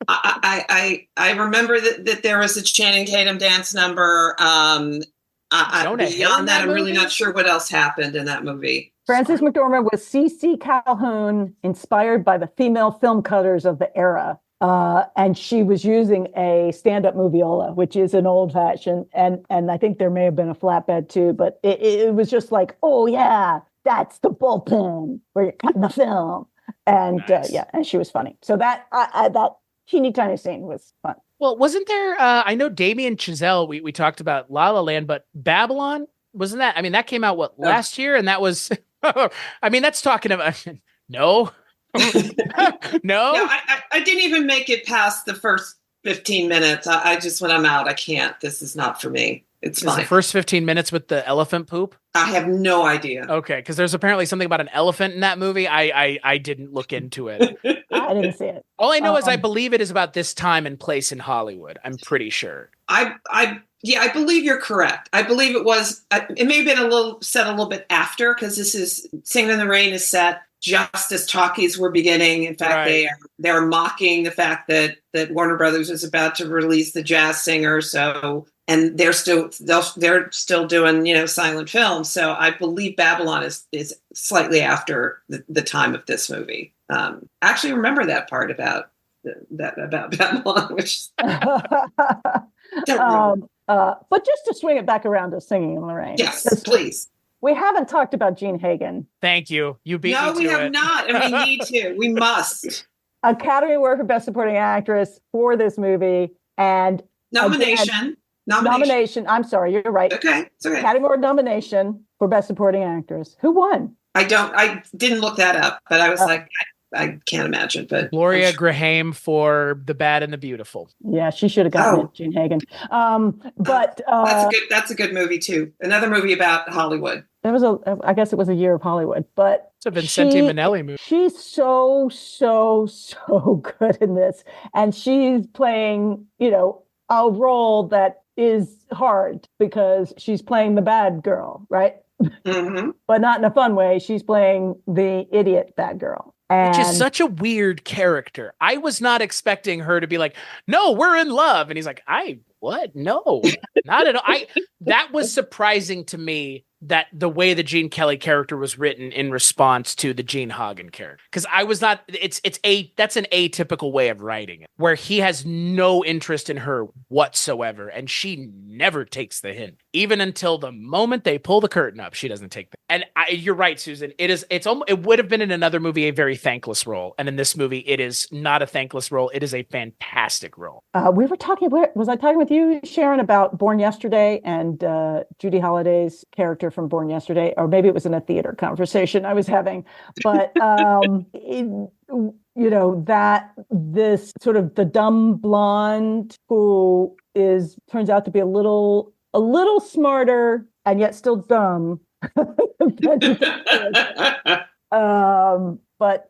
I remember that there was a Channing Tatum dance number. Beyond that, I'm really not sure what else happened in that movie. Frances McDormand was C.C. Calhoun, inspired by the female film cutters of the era. And she was using a stand-up moviola, which is an old-fashioned, and I think there may have been a flatbed too, but it was just like, oh yeah, that's the bullpen where you're cutting the film, and nice. And she was funny. So that teeny tiny scene was fun. Well, wasn't there? I know Damien Chazelle. We talked about La La Land, but Babylon wasn't that? I mean, that came out last year, and that was. I mean, that's talking about no. No, I didn't even make it past the first 15 minutes. I just when I'm out, I can't. This is not for me. It's Is fine. the first 15 minutes with the elephant poop? I have no idea. Okay, because there's apparently something about an elephant in that movie. I didn't look into it. I didn't see it. All I know is I believe it is about this time and place in Hollywood. I'm pretty sure. Yeah, I believe you're correct. I believe it was. It may have been set a little bit after, because this is Singin' in the Rain is set just as talkies were beginning. In fact, they're mocking the fact that Warner Brothers is about to release The Jazz Singer. So, and they're still doing silent films. So I believe Babylon is slightly after the time of this movie. I actually remember that part about Babylon, which don't but just to swing it back around to Singing in the Rain. Yes, please. We haven't talked about Gene Hagen. Thank you. You beat me No, to we it. have not, and we need to. We must. Academy Award for Best Supporting Actress for this movie, and Nomination. I'm sorry, you're right. Okay, it's okay. Academy Award nomination for Best Supporting Actress. Who won? I didn't look that up, but I was like, I can't imagine. But Gloria Graham for The Bad and the Beautiful. Yeah, she should have gotten it, Gene Hagen. But that's a good movie too. Another movie about Hollywood. I guess it was a year of Hollywood, but it's a Vincente Minnelli movie. She's so good in this, and she's playing, a role that is hard because she's playing the bad girl, right? Mm-hmm. But not in a fun way. She's playing the idiot bad girl. Which is such a weird character. I was not expecting her to be like, no, we're in love. And he's like, what? No, not at all. That was surprising to me, that the way the Gene Kelly character was written in response to the Gene Hagen character. Because I was not, that's an atypical way of writing it, where he has no interest in her whatsoever. And she never takes the hint. Even until the moment they pull the curtain up, she doesn't take the. And you're right, Susan. It would have been in another movie a very thankless role. And in this movie, it is not a thankless role. It is a fantastic role. We were talking, was I talking with you, Sharon, about Born Yesterday and Judy Holliday's character from Born Yesterday? Or maybe it was in a theater conversation I was having. But, that this sort of the dumb blonde who turns out to be a little smarter and yet still dumb. But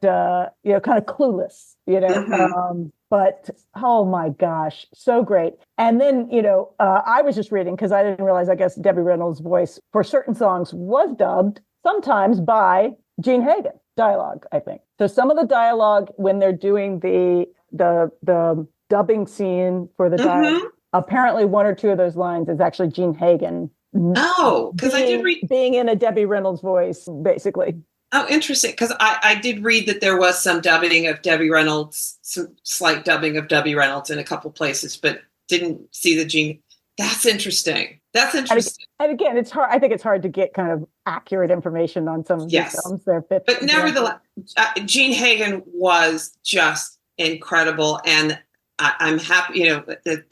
kind of clueless, Mm-hmm. But oh my gosh, so great. And then, I was just reading, because I didn't realize, I guess Debbie Reynolds' voice for certain songs was dubbed sometimes by Gene Hagen dialogue, I think. So some of the dialogue, when they're doing the dubbing scene for the dialogue, apparently one or two of those lines is actually Gene Hagen. Oh, because I did read being in a Debbie Reynolds voice, basically. Oh, interesting. Because I did read that there was some dubbing of Debbie Reynolds, some slight dubbing of Debbie Reynolds in a couple places, but didn't see the Gene. That's interesting. And again, it's hard. I think it's hard to get kind of accurate information on some of these films. But nevertheless, Gene Hagen was just incredible, and I'm happy.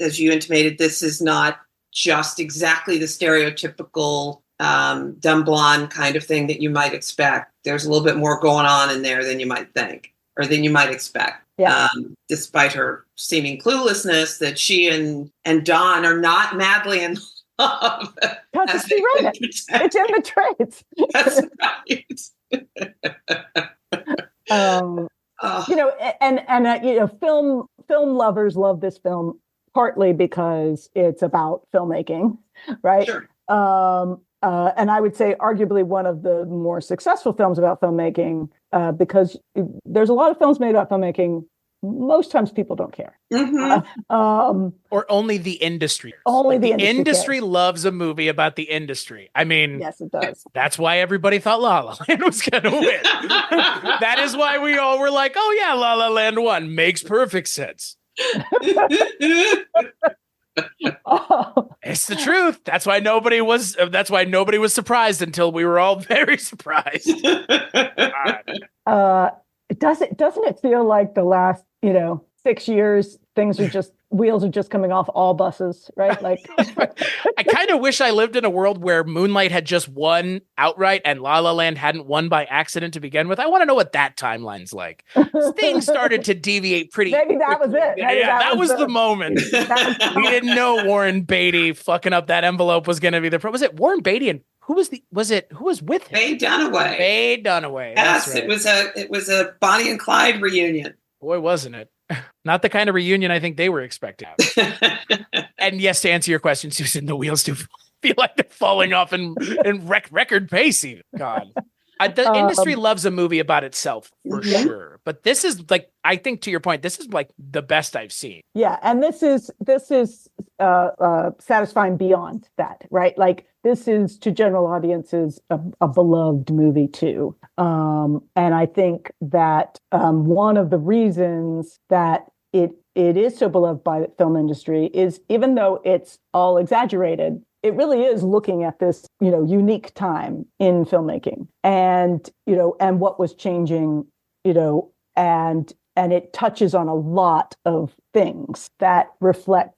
As you intimated, this is not just exactly the stereotypical dumb blonde kind of thing that you might expect. There's a little bit more going on in there than you might think, or than you might expect. Yeah. Despite her seeming cluelessness, that she and Don are not madly in love. Because it's in the traits. That's right. Film lovers love this film partly because it's about filmmaking, right? Sure. And I would say arguably one of the more successful films about filmmaking, because there's a lot of films made about filmmaking. Most times people don't care. Mm-hmm. Or only the industry. Only the industry industry cares. loves a movie about the industry. I mean, yes, it does. That's why everybody thought La La Land was going to win. That is why we all were like, oh yeah, La La Land won. Makes perfect sense. It's the truth. That's why nobody was surprised until we were all very surprised. Doesn't it feel like the last 6 years things are just wheels are just coming off all buses, right? Like, I kind of wish I lived in a world where Moonlight had just won outright and La La Land hadn't won by accident to begin with. I want to know what that timeline's like. Things started to deviate pretty. Maybe that was quickly. it. Maybe Yeah, that was the moment. that We didn't know Warren Beatty fucking up that envelope was going to be the. Was it Warren Beatty and who was with him? Faye Dunaway. Faye Dunaway. Yes, That's right. it was a Bonnie and Clyde reunion. Boy, wasn't it? Not the kind of reunion I think they were expecting. And yes, to answer your question, Susan, the wheels do feel like they're falling off in record pace. Even. God, the industry loves a movie about itself for sure. But this is like, I think to your point, this is like the best I've seen. Yeah, and this is satisfying beyond that, right? Like this is to general audiences a beloved movie too. And I think that one of the reasons that it is so beloved by the film industry is, even though it's all exaggerated, it really is looking at this, unique time in filmmaking and, and what was changing, and it touches on a lot of things that reflect,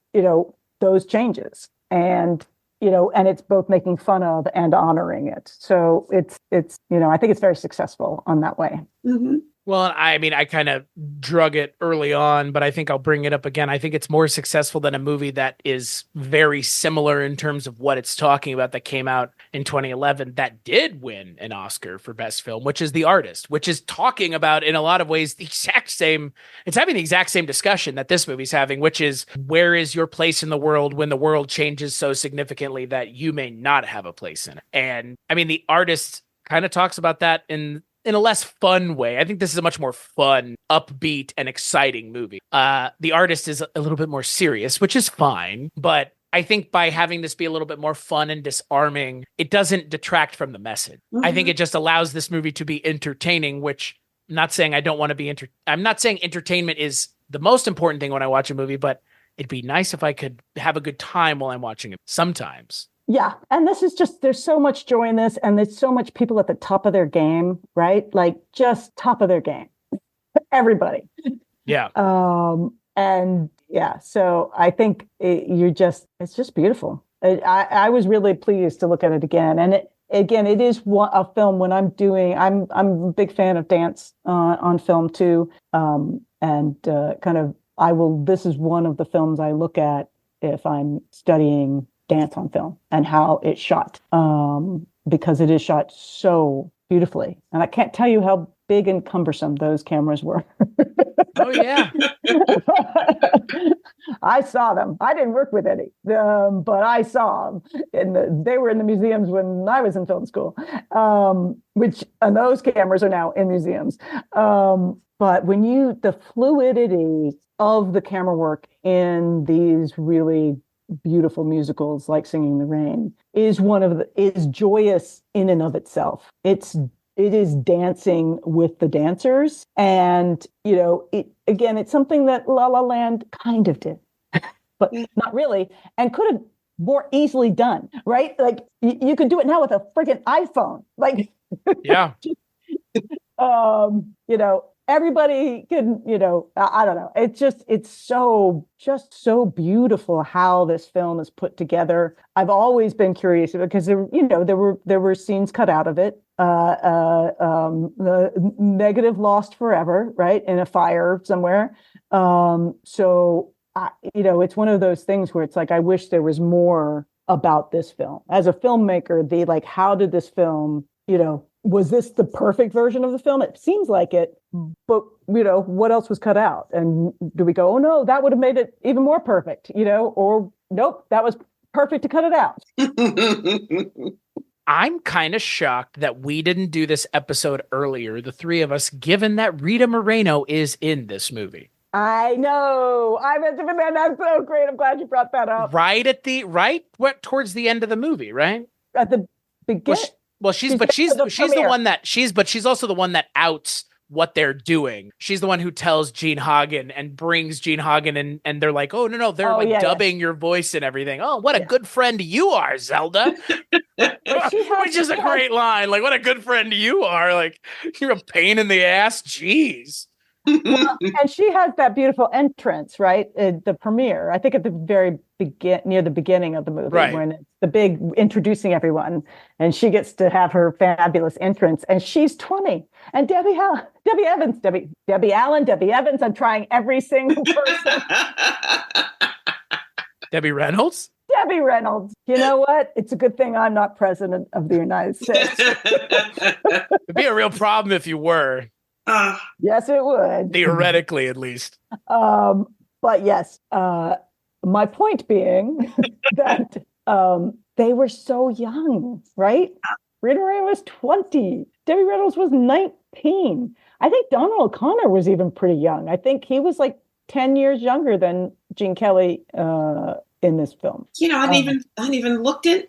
those changes. And and it's both making fun of and honoring it. So it's I think it's very successful on that way. Mm-hmm. Well, I mean, I kind of drug it early on, but I think I'll bring it up again. I think it's more successful than a movie that is very similar in terms of what it's talking about that came out in 2011 that did win an Oscar for Best Film, which is The Artist, which is talking about, in a lot of ways, it's having the exact same discussion that this movie's having, which is, where is your place in the world when the world changes so significantly that you may not have a place in it? And I mean, The Artist kind of talks about that in a less fun way. I think this is a much more fun, upbeat, and exciting movie. The Artist is a little bit more serious, which is fine, but I think by having this be a little bit more fun and disarming, it doesn't detract from the message. Mm-hmm. I think it just allows this movie to be entertaining, which I'm not saying I don't want to be I'm not saying entertainment is the most important thing when I watch a movie, but it'd be nice if I could have a good time while I'm watching it sometimes. Yeah. And this is just, there's so much joy in this, and there's so much people at the top of their game, right? Like just top of their game. Everybody. Yeah. And yeah, so I think it's just beautiful. I was really pleased to look at it again. And it is a film when I'm a big fan of dance on film too. This is one of the films I look at if I'm studying dance on film and how it's shot, because it is shot so beautifully. And I can't tell you how big and cumbersome those cameras were. Oh, yeah. I saw them. I didn't work with any, but I saw them. They were in the museums when I was in film school, and those cameras are now in museums. But the fluidity of the camera work in these really beautiful musicals like Singing in the Rain is joyous in and of itself. It is dancing with the dancers, and it's something that La La Land kind of did, but not really, and could have more easily done, right? Like you could do it now with a freaking iPhone, like yeah. Everybody can, I don't know. It's so beautiful how this film is put together. I've always been curious because there were scenes cut out of it. The negative lost forever, right, in a fire somewhere. So it's one of those things where it's like, I wish there was more about this film. As a filmmaker, how did this film, was this the perfect version of the film? It seems like it, but what else was cut out? And do we go, oh no, that would have made it even more perfect, or nope, that was perfect to cut it out. I'm kind of shocked that we didn't do this episode earlier, the three of us, given that Rita Moreno is in this movie. I know. That's so great. I'm glad you brought that up. Towards the end of the movie, right? At the beginning. She's also the one that outs what they're doing. She's the one who tells Gene Hagen and brings Gene Hagen and they're like, oh no, they're dubbing your voice and everything. Oh, what a good friend you are, Zelda. Which is a great line. Like, what a good friend you are. Like, you're a pain in the ass. Jeez. And she has that beautiful entrance, right? The premiere, I think at the very near the beginning of the movie, Right. when it's the big introducing everyone, and she gets to have her fabulous entrance, and she's 20. And Debbie Allen, Debbie Evans, I'm trying every single person. Debbie Reynolds? Debbie Reynolds. You know what? It's a good thing I'm not president of the United States. It'd be a real problem if you were. Yes, it would. Theoretically, at least. But yes, my point being that they were so young, right? Rita Moreno was 20. Debbie Reynolds was 19. I think Donald O'Connor was even pretty young. I think he was like 10 years younger than Gene Kelly in this film. You know, I hadn't even looked at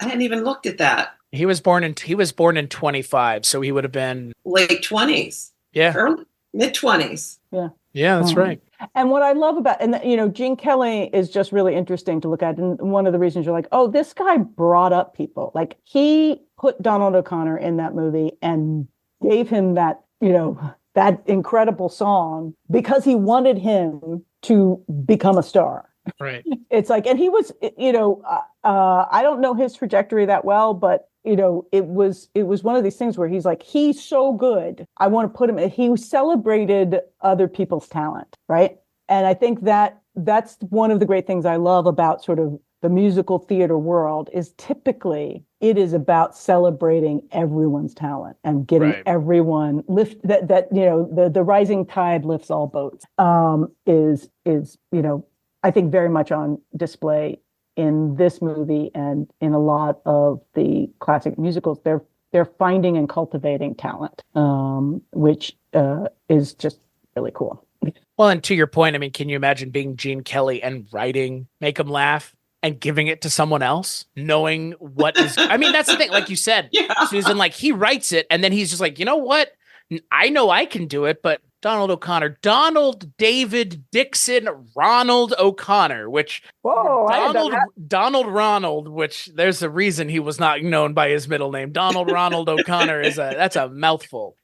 that. He was born in 25, so he would have been Late 20s. Yeah. Early mid-20s. Yeah. Yeah, that's right. And what I love about, and you know, Gene Kelly is just really interesting to look at. And one of the reasons you're like, oh, this guy brought up people. Like he put Donald O'Connor in that movie and gave him that, you know, that incredible song because he wanted him to become a star. Right. It's like, and he was, you know, I don't know his trajectory that well, but you know, it was one of these things where he's like, he's so good. I want to put him. He celebrated other people's talent, right? And I think that's one of the great things I love about sort of the musical theater world is typically it is about celebrating everyone's talent and getting everyone that you know, the rising tide lifts all boats. Is you know, I think very much on display in this movie and in a lot of the classic musicals. They're finding and cultivating talent, which is just really cool. Well, and to your point, I mean, can you imagine being Gene Kelly and writing Make 'Em Laugh and giving it to someone else, knowing what is, I mean, that's the thing, like you said, Susan, like he writes it and then he's just like, you know what? I know I can do it, but Donald O'Connor, Donald David Dixon Ronald O'Connor, which Donald Ronald, which there's a reason he was not known by his middle name. Donald Ronald O'Connor that's a mouthful.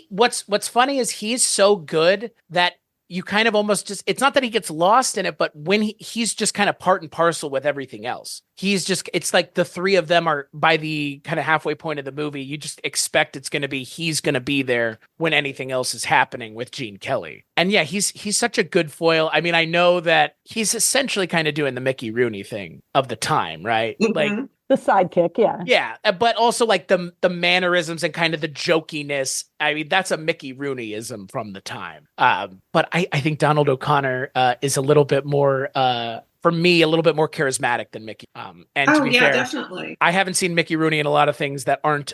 What's funny is he's so good that you kind of almost just, it's not that he gets lost in it, but when he's just kind of part and parcel with everything else. He's just, it's like the three of them are by the kind of halfway point of the movie. You just expect it's going to be, he's going to be there when anything else is happening with Gene Kelly. And yeah, he's such a good foil. I mean, I know that he's essentially kind of doing the Mickey Rooney thing of the time, right? Mm-hmm. Like the sidekick, yeah. Yeah, but also like the mannerisms and kind of the jokiness. I mean, that's a Mickey Rooneyism from the time. But I think Donald O'Connor is a little bit more, for me, a little bit more charismatic than Mickey. And to be fair, definitely. I haven't seen Mickey Rooney in a lot of things that aren't,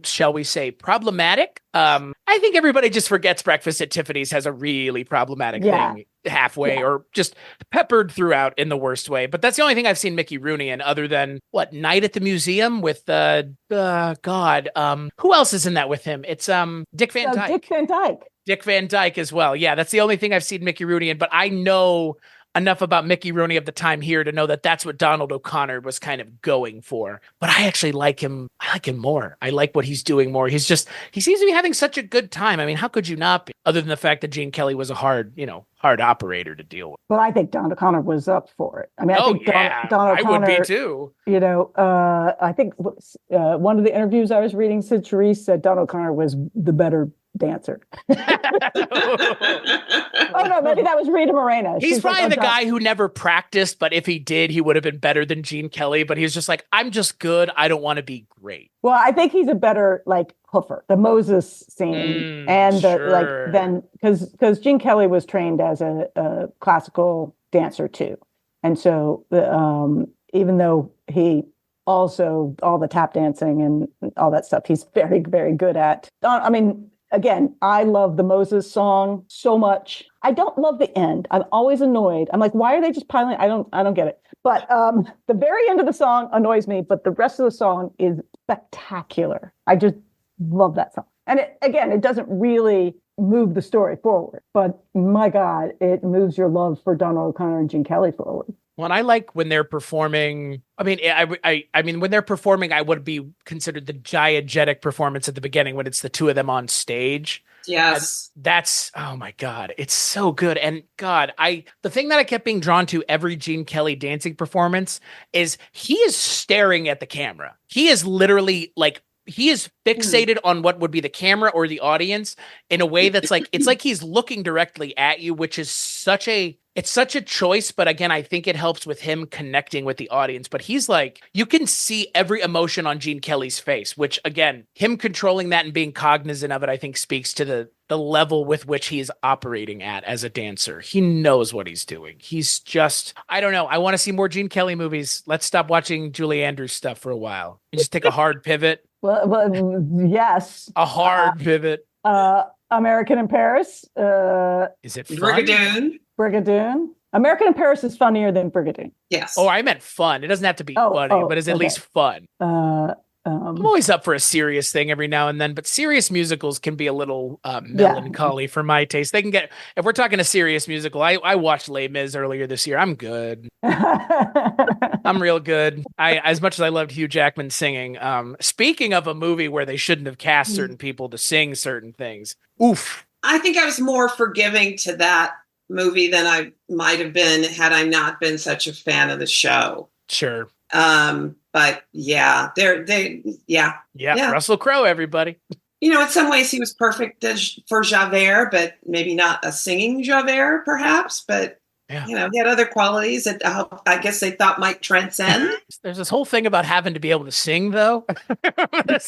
shall we say, problematic. I think everybody just forgets Breakfast at Tiffany's has a really problematic thing halfway or just peppered throughout in the worst way. But that's the only thing I've seen Mickey Rooney in other than Night at the Museum with God. Who else is in that with him? It's Dick Van Dyke. Dick Van Dyke as well. Yeah, that's the only thing I've seen Mickey Rooney in, but I know enough about Mickey Rooney of the time here to know that that's what Donald O'Connor was kind of going for. But I actually like him. I like him more. I like what he's doing more. He seems to be having such a good time. I mean, how could you not be? Other than the fact that Gene Kelly was a hard operator to deal with. But I think Donald O'Connor was up for it. I mean, I think Donald O'Connor, I would be too. You know, I think one of the interviews I was reading, Sid Charisse said Donald O'Connor was the better dancer. Oh no, maybe that was Rita Moreno. He's probably the guy who never practiced, but if he did, he would have been better than Gene Kelly. But he's just like, I'm just good. I don't want to be great. Well, I think he's a better like hoofer, the Moses scene, and because Gene Kelly was trained as a classical dancer too, and so even though he also all the tap dancing and all that stuff, he's very, very good at. I mean. Again, I love the Moses song so much. I don't love the end. I'm always annoyed. I'm like, why are they just piling? I don't get it. But the very end of the song annoys me, but the rest of the song is spectacular. I just love that song. And it doesn't really move the story forward, but my God, it moves your love for Donald O'Connor and Gene Kelly forward. Well, I like when they're performing. I mean, when they're performing, I would be considered the diegetic performance at the beginning when it's the two of them on stage. Yes. That's, oh my God, it's so good. And God, the thing that I kept being drawn to every Gene Kelly dancing performance is he is staring at the camera. He is literally like, he is fixated on what would be the camera or the audience in a way that's like, it's like he's looking directly at you, which is it's such a choice. But again, I think it helps with him connecting with the audience. But he's like, you can see every emotion on Gene Kelly's face, which again, him controlling that and being cognizant of it, I think speaks to the level with which he's operating at as a dancer. He knows what he's doing. He's just, I don't know. I want to see more Gene Kelly movies. Let's stop watching Julie Andrews stuff for a while and just take a hard pivot. Well, yes. A hard pivot. American in Paris. Is it fun? Brigadoon. American in Paris is funnier than Brigadoon. Yes. Oh, I meant fun. It doesn't have to be funny, but it's at least fun. I'm always up for a serious thing every now and then, but serious musicals can be a little melancholy for my taste. They can get, if we're talking a serious musical, I watched Les Mis earlier this year. I'm good. I'm real good. As much as I loved Hugh Jackman singing, speaking of a movie where they shouldn't have cast certain people to sing certain things. Oof. I think I was more forgiving to that movie than I might have been had I not been such a fan of the show. Sure. But yeah, yeah. Russell Crowe, everybody. In some ways he was perfect for Javert, but maybe not a singing Javert, perhaps. But he had other qualities that I guess they thought might transcend. There's this whole thing about having to be able to sing, though. That.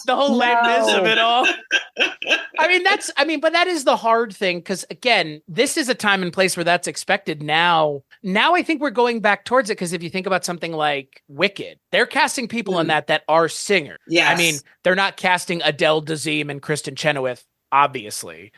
The whole lameness of it all. But that is the hard thing, because again, this is a time and place where that's expected now. Now I think we're going back towards it, because if you think about something like Wicked, they're casting people on that are singers. Yes. I mean, they're not casting Adele Dazeem and Kristen Chenoweth, obviously.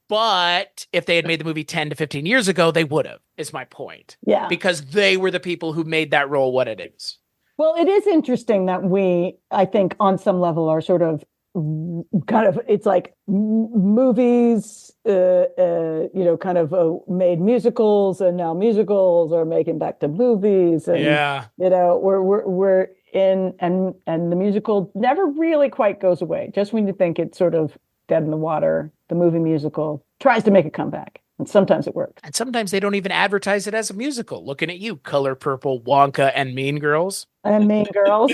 But if they had made the movie 10 to 15 years ago, they would have, is my point. Yeah. Because they were the people who made that role what it is. Well, it is interesting that we, I think, on some level are sort of it's like movies, made musicals, and now musicals are making back to movies. And, we're in, and the musical never really quite goes away. Just when you think it's sort of dead in the water, the movie musical tries to make a comeback. And sometimes it works. And sometimes they don't even advertise it as a musical. Looking at you, Color Purple, Wonka, and Mean Girls. And Mean Girls.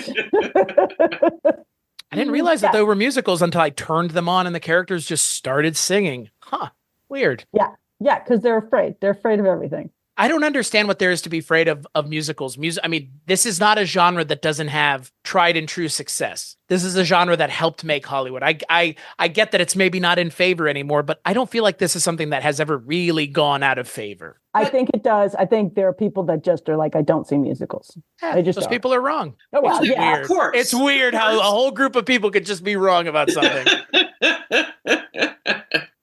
I didn't realize that they were musicals until I turned them on and the characters just started singing. Huh. Weird. Yeah, because they're afraid. They're afraid of everything. I don't understand what there is to be afraid of musicals. This is not a genre that doesn't have tried and true success. This is a genre that helped make Hollywood. I get that it's maybe not in favor anymore, but I don't feel like this is something that has ever really gone out of favor. I think it does. I think there are people that just are like, I don't see musicals. Those people are wrong. Oh, well, it's weird. Of course. It's weird how a whole group of people could just be wrong about something.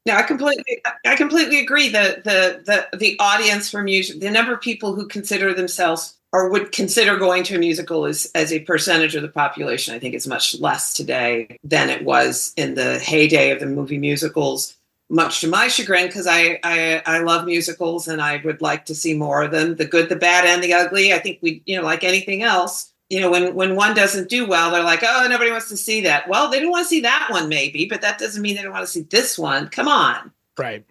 No, I completely agree. The audience for music, the number of people who consider themselves or would consider going to a musical as a percentage of the population, I think is much less today than it was in the heyday of the movie musicals. Much to my chagrin, because I love musicals and I would like to see more of them. The good, the bad, and the ugly. I think we, like anything else, when one doesn't do well, they're like, oh, nobody wants to see that. Well, they didn't want to see that one, maybe, but that doesn't mean they don't want to see this one. Come on. Right.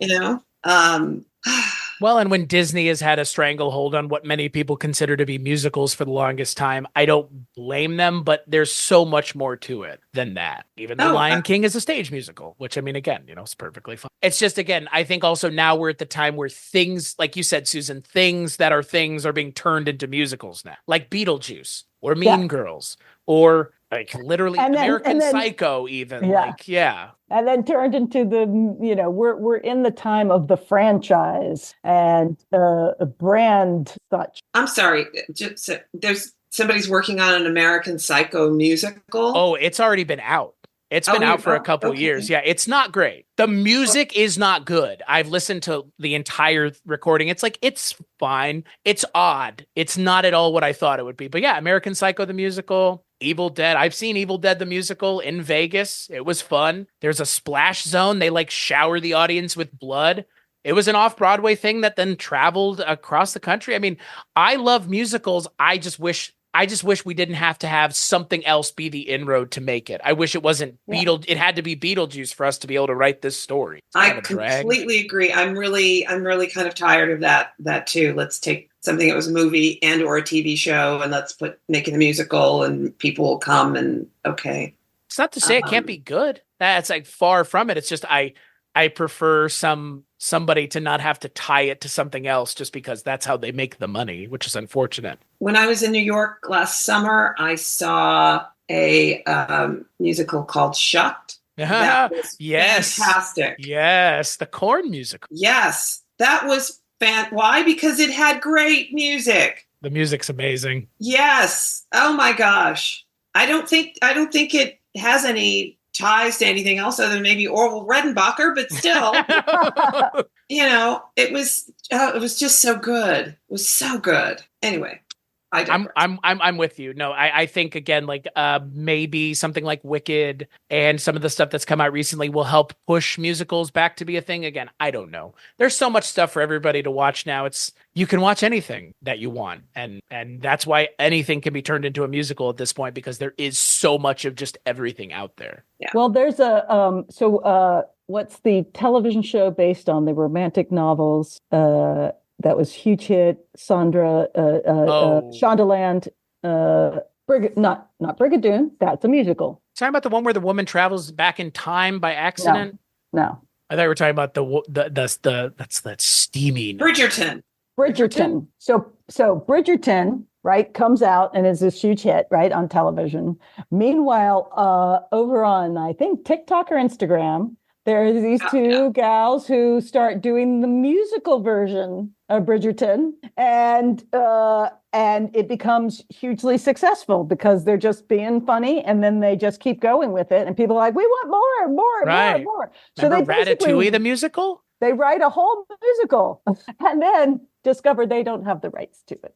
Well, and when Disney has had a stranglehold on what many people consider to be musicals for the longest time, I don't blame them, but there's so much more to it than that. Even The Lion King is a stage musical, which, again, it's perfectly fine. It's just, again, I think also now we're at the time where things, like you said, Susan, things that are things are being turned into musicals now, like Beetlejuice or Mean Girls or like literally American Psycho even. And then turned into the, we're in the time of the franchise and brand such. I'm sorry. Somebody's working on an American Psycho musical. Oh, it's already been out. It's been out for a couple years. Yeah, it's not great. The music is not good. I've listened to the entire recording. It's like, it's fine. It's odd. It's not at all what I thought it would be. But yeah, American Psycho, the musical, Evil Dead. I've seen Evil Dead, the musical in Vegas. It was fun. There's a splash zone. They shower the audience with blood. It was an off-Broadway thing that then traveled across the country. I love musicals. I just wish I just wish we didn't have to have something else be the inroad to make it. I wish it wasn't it had to be Beetlejuice for us to be able to write this story. I completely agree. I'm really kind of tired of that too. Let's take something that was a movie and or a TV show and let's make it a musical and people will come and okay. It's not to say it can't be good. That's like far from it. It's just I prefer somebody to not have to tie it to something else just because that's how they make the money, which is unfortunate. When I was in New York last summer, I saw a musical called Shucked. That was fantastic. Yes, the Corn musical. Yes, that was why? Because it had great music. The music's amazing. Yes. Oh my gosh. I don't think it has any ties to anything else other than maybe Orville Redenbacher, but still, it was just so good. It was so good. Anyway, I'm with you. No, I think again, like maybe something like Wicked and some of the stuff that's come out recently will help push musicals back to be a thing again. I don't know. There's so much stuff for everybody to watch now. You can watch anything that you want, and that's why anything can be turned into a musical at this point because there is so much of just everything out there. Yeah. Well, there's what's the television show based on the romantic novels? That was huge hit. Shondaland, not Brigadoon. That's a musical. Talking about the one where the woman travels back in time by accident? No. I thought we were talking about that's that steamy Bridgerton. So Bridgerton, right, comes out and is this huge hit, right, on television. Meanwhile, over on I think TikTok or Instagram, there's these two gals who start doing the musical version of Bridgerton, and it becomes hugely successful because they're just being funny, and then they just keep going with it, and people are like, we want more. So they Ratatouille the musical? They write a whole musical, and then discover they don't have the rights to it,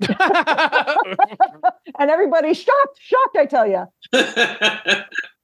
and everybody's shocked. I tell you.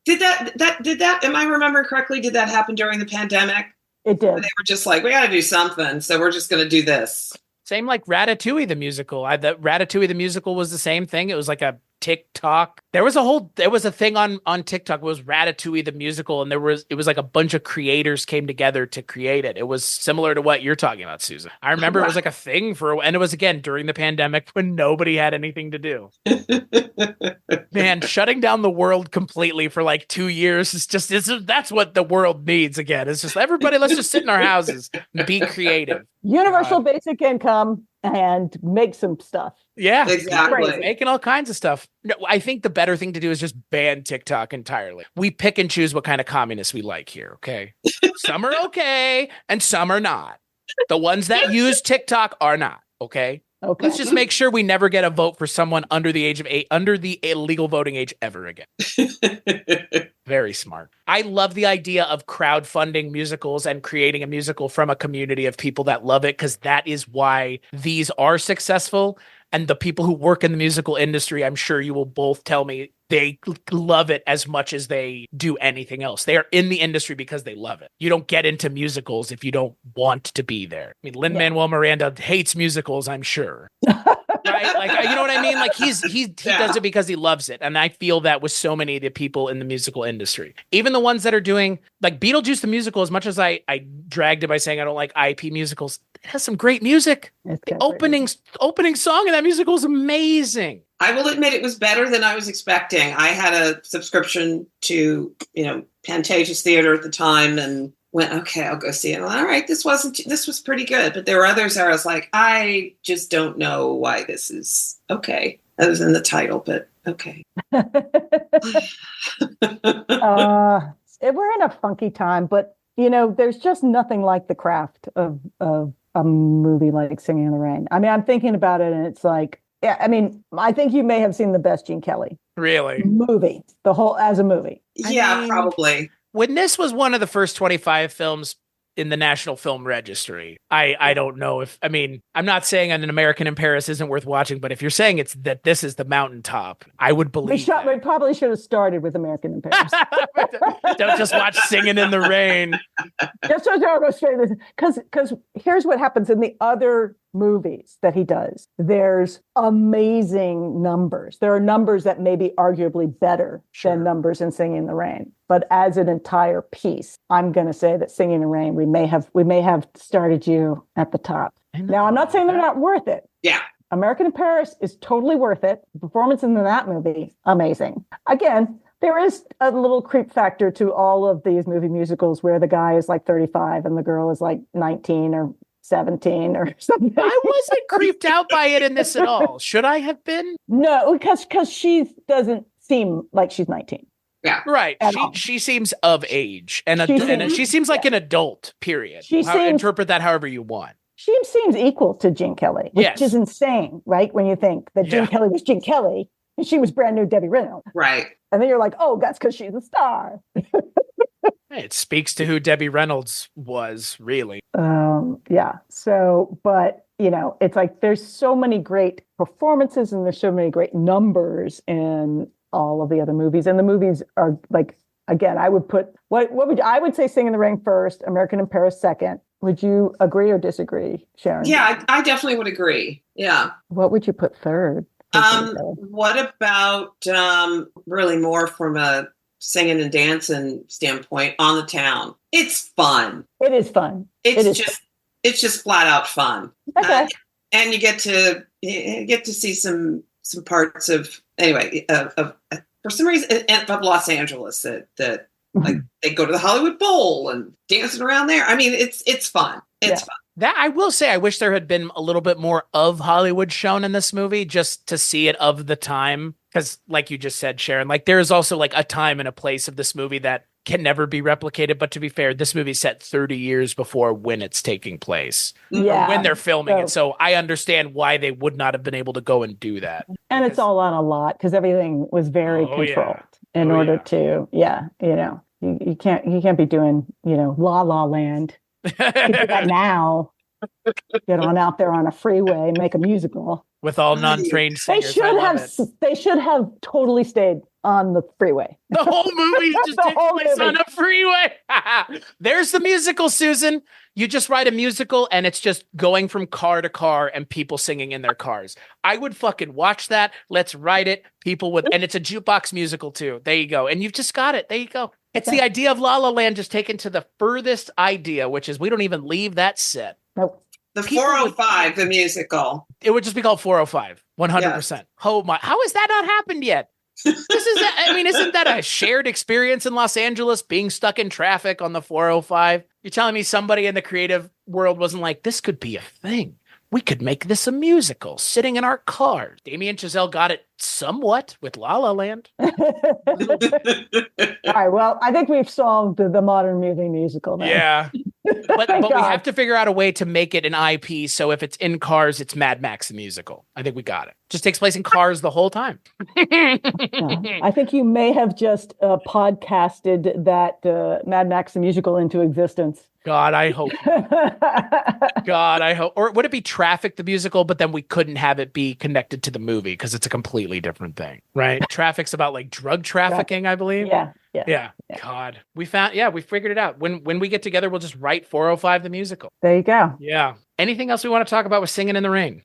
Did that, am I remembering correctly, did that happen during the pandemic? It did. They were just like, we got to do something, so we're just going to do this. Same like Ratatouille the musical. Ratatouille the musical was the same thing. It was like a TikTok. There was a thing on TikTok. It was Ratatouille the musical, and it was like a bunch of creators came together to create it. It was similar to what you're talking about, Susan. I remember it was like a thing and it was again during the pandemic when nobody had anything to do. Man, shutting down the world completely for like 2 years that's what the world needs again. It's just everybody, let's just sit in our houses and be creative. Universal basic income and make some stuff. Yeah, exactly. Making all kinds of stuff. No, I think the better thing to do is just ban TikTok entirely. We pick and choose what kind of communists we like here, okay? Some are okay and some are not. The ones that use TikTok are not, okay? Okay. Let's just make sure we never get a vote for someone under the age of 8, under the legal voting age ever again. Very smart. I love the idea of crowdfunding musicals and creating a musical from a community of people that love it, because that is why these are successful. And the people who work in the musical industry, I'm sure you will both tell me they love it as much as they do anything else. They are in the industry because they love it. You don't get into musicals if you don't want to be there. I mean, Lin-Manuel Miranda hates musicals, I'm sure. Right? Like, you know what I mean? Like he does it because he loves it. And I feel that with so many of the people in the musical industry, even the ones that are doing like Beetlejuice, the musical, as much as I dragged it by saying I don't like IP musicals, it has some great music. The opening song in that musical is amazing. I will admit it was better than I was expecting. I had a subscription to, Pantages Theater at the time and went, okay, I'll go see it. All right, this was pretty good. But there were others where I was like, I just don't know why this is okay. That was in the title, but okay. We're in a funky time, but there's just nothing like the craft of a movie like Singing in the Rain. I mean, I'm thinking about it and it's like, yeah, I mean, I think you may have seen the best Gene Kelly movie, as a movie. Yeah, I mean, probably. When this was one of the first 25 films in the National Film Registry, I don't know if, I mean, I'm not saying An American in Paris isn't worth watching, but if you're saying this is the mountaintop, I would believe we probably should have started with American in Paris. Don't just watch Singing in the Rain. Because here's what happens in the other movies that he does, there's amazing numbers. There are numbers that may be arguably better than numbers in Singing in the Rain. But as an entire piece, I'm going to say that Singing in the Rain, we may have started you at the top. Now, I'm not saying they're not worth it. Yeah. American in Paris is totally worth it. The performance in that movie, amazing. Again, there is a little creep factor to all of these movie musicals where the guy is like 35 and the girl is like 19 or 17 or something. I wasn't creeped out by it in this at all. Should I have been? No, because she doesn't seem like she's 19. Yeah. Right. She seems of age and she seems like an adult, period. Interpret that however you want. She seems equal to Gene Kelly, which is insane, right? When you think that Gene Kelly was Gene Kelly and she was brand new Debbie Reynolds. Right. And then you're like, oh, that's because she's a star. It speaks to who Debbie Reynolds was, really. Yeah. So, but, it's like there's so many great performances and there's so many great numbers in all of the other movies. And the movies are like, again, I would put, I would say Sing in the Rain first, American in Paris second. Would you agree or disagree, Sharon? Yeah, I definitely would agree. Yeah. What would you put third? What about really more from a singing and dancing standpoint, On the Town? It's fun. It is fun. It's just flat out fun. Okay. And you get to see some parts of for some reason of Los Angeles that like they go to the Hollywood Bowl and dancing around there. I mean, it's fun. It's fun. That I will say, I wish there had been a little bit more of Hollywood shown in this movie, just to see it of the time. Because, like you just said, Sharon, like there is also like a time and a place of this movie that can never be replicated. But to be fair, this movie's set 30 years before when it's taking place, when they're filming it. So I understand why they would not have been able to go and do that. And it's all on a lot because everything was very controlled in order to, you can't be doing, La La Land. Do that now. Get on out there on a freeway, make a musical with all non-trained singers. They should have totally stayed on the freeway. The whole movie just takes place on a freeway. There's the musical, Susan. You just write a musical and it's just going from car to car and people singing in their cars. I would fucking watch that. Let's write it. And it's a jukebox musical too. There you go. And you've just got it. There you go. It's the idea of La La Land just taken to the furthest idea, which is we don't even leave that set. Nope. The 405, the musical. It would just be called 405, 100%. Yes. Oh my, how has that not happened yet? Isn't that a shared experience in Los Angeles, being stuck in traffic on the 405? You're telling me somebody in the creative world wasn't like, this could be a thing. We could make this a musical, sitting in our cars. Damien Chazelle got it somewhat with La La Land. All right, well, I think we've solved the modern movie musical now. Yeah. But we have to figure out a way to make it an IP. So if it's in cars, it's Mad Max the musical. I think we got it. Just takes place in cars the whole time. I think you may have just podcasted that Mad Max the musical into existence. God, I hope. God, I hope. Or would it be Traffic the musical, but then we couldn't have it be connected to the movie because it's a completely different thing, right? Traffic's about like drug trafficking, I believe. Yeah. God, we figured it out. When we get together, we'll just write 405 the musical. There you go. Yeah. Anything else we want to talk about with Singing in the Rain?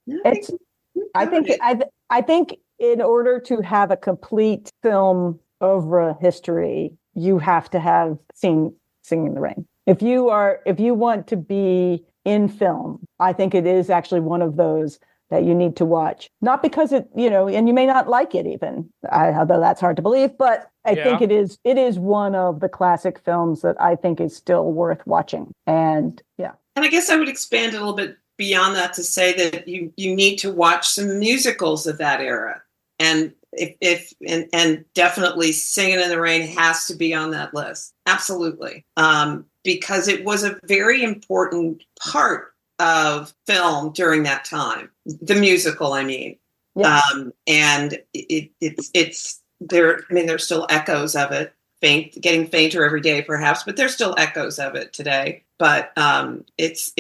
I think in order to have a complete film over history, you have to have seen Singing in the Rain. If you want to be in film, I think it is actually one of those that you need to watch. Not because it, and you may not like it even, although that's hard to believe, but I think it is one of the classic films that I think is still worth watching. And yeah. And I guess I would expand a little bit beyond that to say that you need to watch some musicals of that era. And and definitely Singing in the Rain has to be on that list. Absolutely. Because it was a very important part of film during that time. The musical, I mean. Yeah. And it's there. I mean, there's still echoes of it, getting fainter every day, perhaps, but there's still echoes of it today. But it's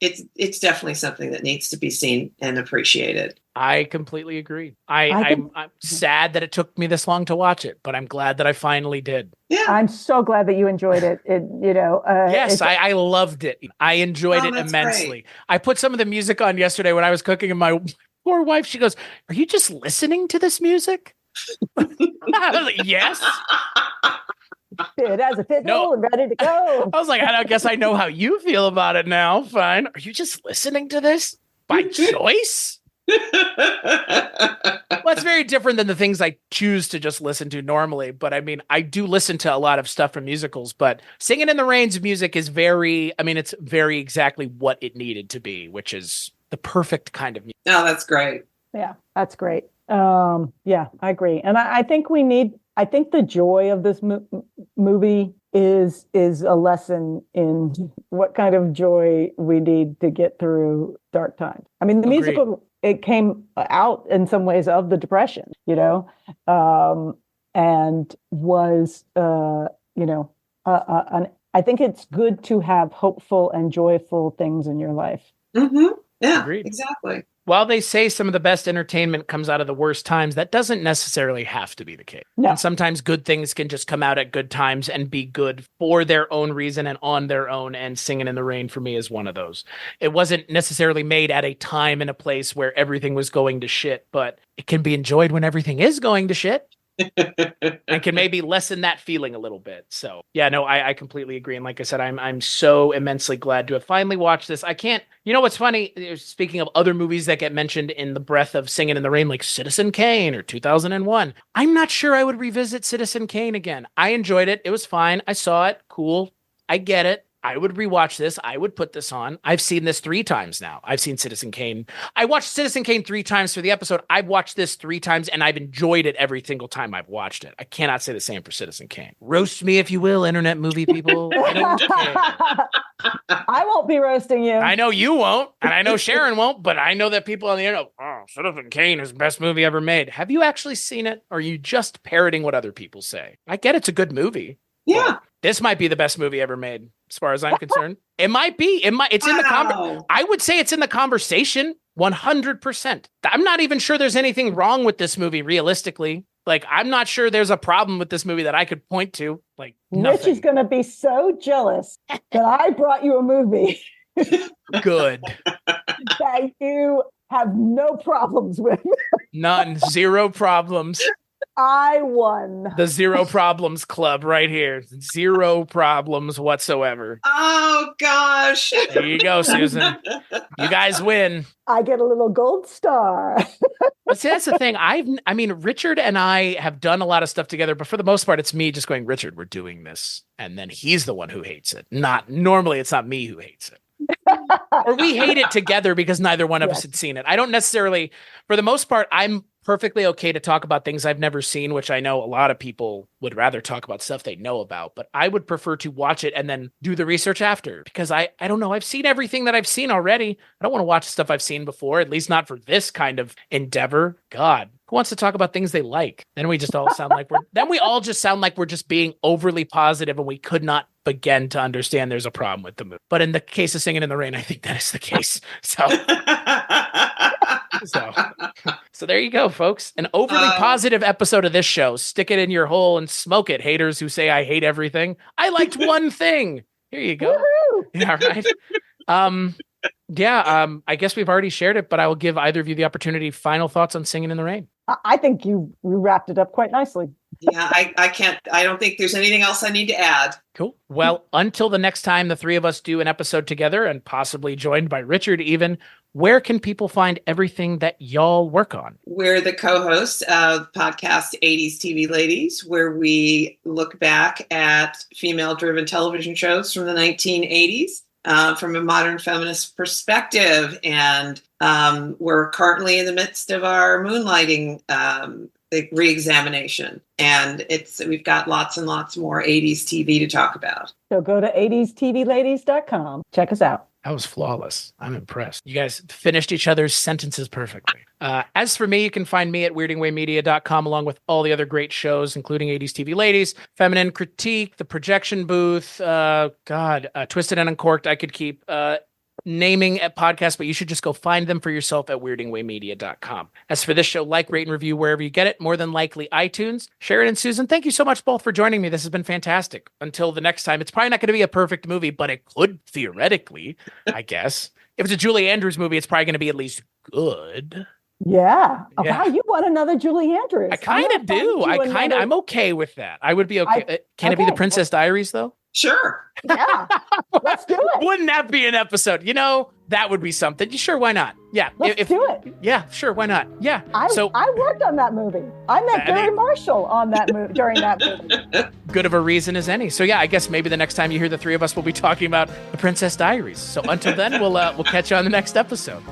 definitely something that needs to be seen and appreciated. I completely agree. I I'm sad that it took me this long to watch it, but I'm glad that I finally did. Yeah. I'm so glad that you enjoyed it. Yes, It's, I loved it. I enjoyed Oh, it that's immensely. great. I put some of the music on yesterday when I was cooking, and my poor wife, she goes, "Are you just listening to this music?" I was like, yes. it has a fiddle No. and ready to go. I was like, I guess I know how you feel about it now. Fine. Are you just listening to this by choice? Well, it's very different than the things I choose to just listen to normally. But I mean, I do listen to a lot of stuff from musicals, but Singing in the Rain's music is it's very exactly what it needed to be, which is the perfect kind of music. Oh, that's great. Yeah, that's great. Yeah, I agree. And I think I think the joy of this movie is a lesson in what kind of joy we need to get through dark times. I mean, the Agreed. musical, it came out in some ways of the Depression, and was, I think it's good to have hopeful and joyful things in your life. Mm-hmm. Yeah, Agreed. exactly. While they say some of the best entertainment comes out of the worst times, that doesn't necessarily have to be the case. No. And sometimes good things can just come out at good times and be good for their own reason and on their own. And Singing in the Rain for me is one of those. It wasn't necessarily made at a time and a place where everything was going to shit, but it can be enjoyed when everything is going to shit. And can maybe lessen that feeling a little bit. So yeah, no, I completely agree. And like I said, I'm so immensely glad to have finally watched this. I can't, you know what's funny? Speaking of other movies that get mentioned in the breath of Singing in the Rain, like Citizen Kane or 2001, I'm not sure I would revisit Citizen Kane again. I enjoyed it. It was fine. I saw it. Cool. I get it. I would rewatch this. I would put this on. I've seen this 3 times now. I've seen Citizen Kane. I watched Citizen Kane 3 times for the episode. I've watched this 3 times and I've enjoyed it every single time I've watched it. I cannot say the same for Citizen Kane. Roast me if you will, internet movie people. I don't care. I won't be roasting you. I know you won't, and I know Sharon won't, but I know that people on the internet, Citizen Kane is the best movie ever made. Have you actually seen it? Or are you just parroting what other people say? I get it's a good movie. Yeah. Well, this might be the best movie ever made, as far as I'm concerned. It might be. It's in the I would say it's in the conversation 100%. I'm not even sure there's anything wrong with this movie, realistically. Like, I'm not sure there's a problem with this movie that I could point to. Like, nothing. Rich is going to be so jealous that I brought you a movie Good. that you have no problems with. None. 0 problems. I won. The 0 problems club right here. 0 problems whatsoever. Oh, gosh. There you go, Susan. You guys win. I get a little gold star. But see, that's the thing. I mean, Richard and I have done a lot of stuff together, but for the most part, it's me just going, Richard, we're doing this. And then he's the one who hates it. Normally, it's not me who hates it. Or we hate it together because neither one of us had seen it. I don't necessarily, for the most part, I'm perfectly okay to talk about things I've never seen, which I know a lot of people would rather talk about stuff they know about, but I would prefer to watch it and then do the research after, because I don't know. I've seen everything that I've seen already. I don't want to watch stuff I've seen before, at least not for this kind of endeavor. God, who wants to talk about things they like? Then we just all sound like we all just sound like we're just being overly positive and we could not begin to understand there's a problem with the movie. But in the case of Singing in the Rain, I think that is the case. So there you go, folks. An overly positive episode of this show. Stick it in your hole and smoke it, haters who say I hate everything. I liked one thing. Here you go. Woo-hoo! Yeah, right. I guess we've already shared it, but I will give either of you the opportunity. Final thoughts on Singing in the Rain. I think you wrapped it up quite nicely. Yeah, I don't think there's anything else I need to add. Cool. Well, until the next time the 3 of us do an episode together, and possibly joined by Richard even, where can people find everything that y'all work on? We're the co-hosts of podcast 80s TV Ladies, where we look back at female-driven television shows from the 1980s from a modern feminist perspective. And we're currently in the midst of our moonlighting re-examination. And we've got lots and lots more 80s TV to talk about. So go to 80stvladies.com. Check us out. That was flawless. I'm impressed. You guys finished each other's sentences perfectly. As for me, you can find me at weirdingwaymedia.com along with all the other great shows, including 80s TV Ladies, Feminine Critique, The Projection Booth, Twisted and Uncorked, I could keep. naming at podcasts, but you should just go find them for yourself at weirdingwaymedia.com. As for this show, like, rate, and review wherever you get it, more than likely iTunes. Sharon and Susan, thank you so much both for joining me. This has been fantastic. Until the next time, it's probably not going to be a perfect movie, but it could theoretically, I guess. If it's a Julie Andrews movie, it's probably going to be at least good. Yeah. Yeah. Wow, you want another Julie Andrews. I kind of do. I'm okay with that. I would be okay. Can it be the Princess Diaries, though? Sure. Yeah. Let's do it. Wouldn't that be an episode? That would be something. Sure, why not? Yeah. Let's do it. Yeah, sure, why not? Yeah. I worked on that movie. I met Gary Marshall on that movie during that movie. Good of a reason as any. So yeah, I guess maybe the next time you hear the three of us, we'll be talking about the Princess Diaries. So until then, we'll catch you on the next episode.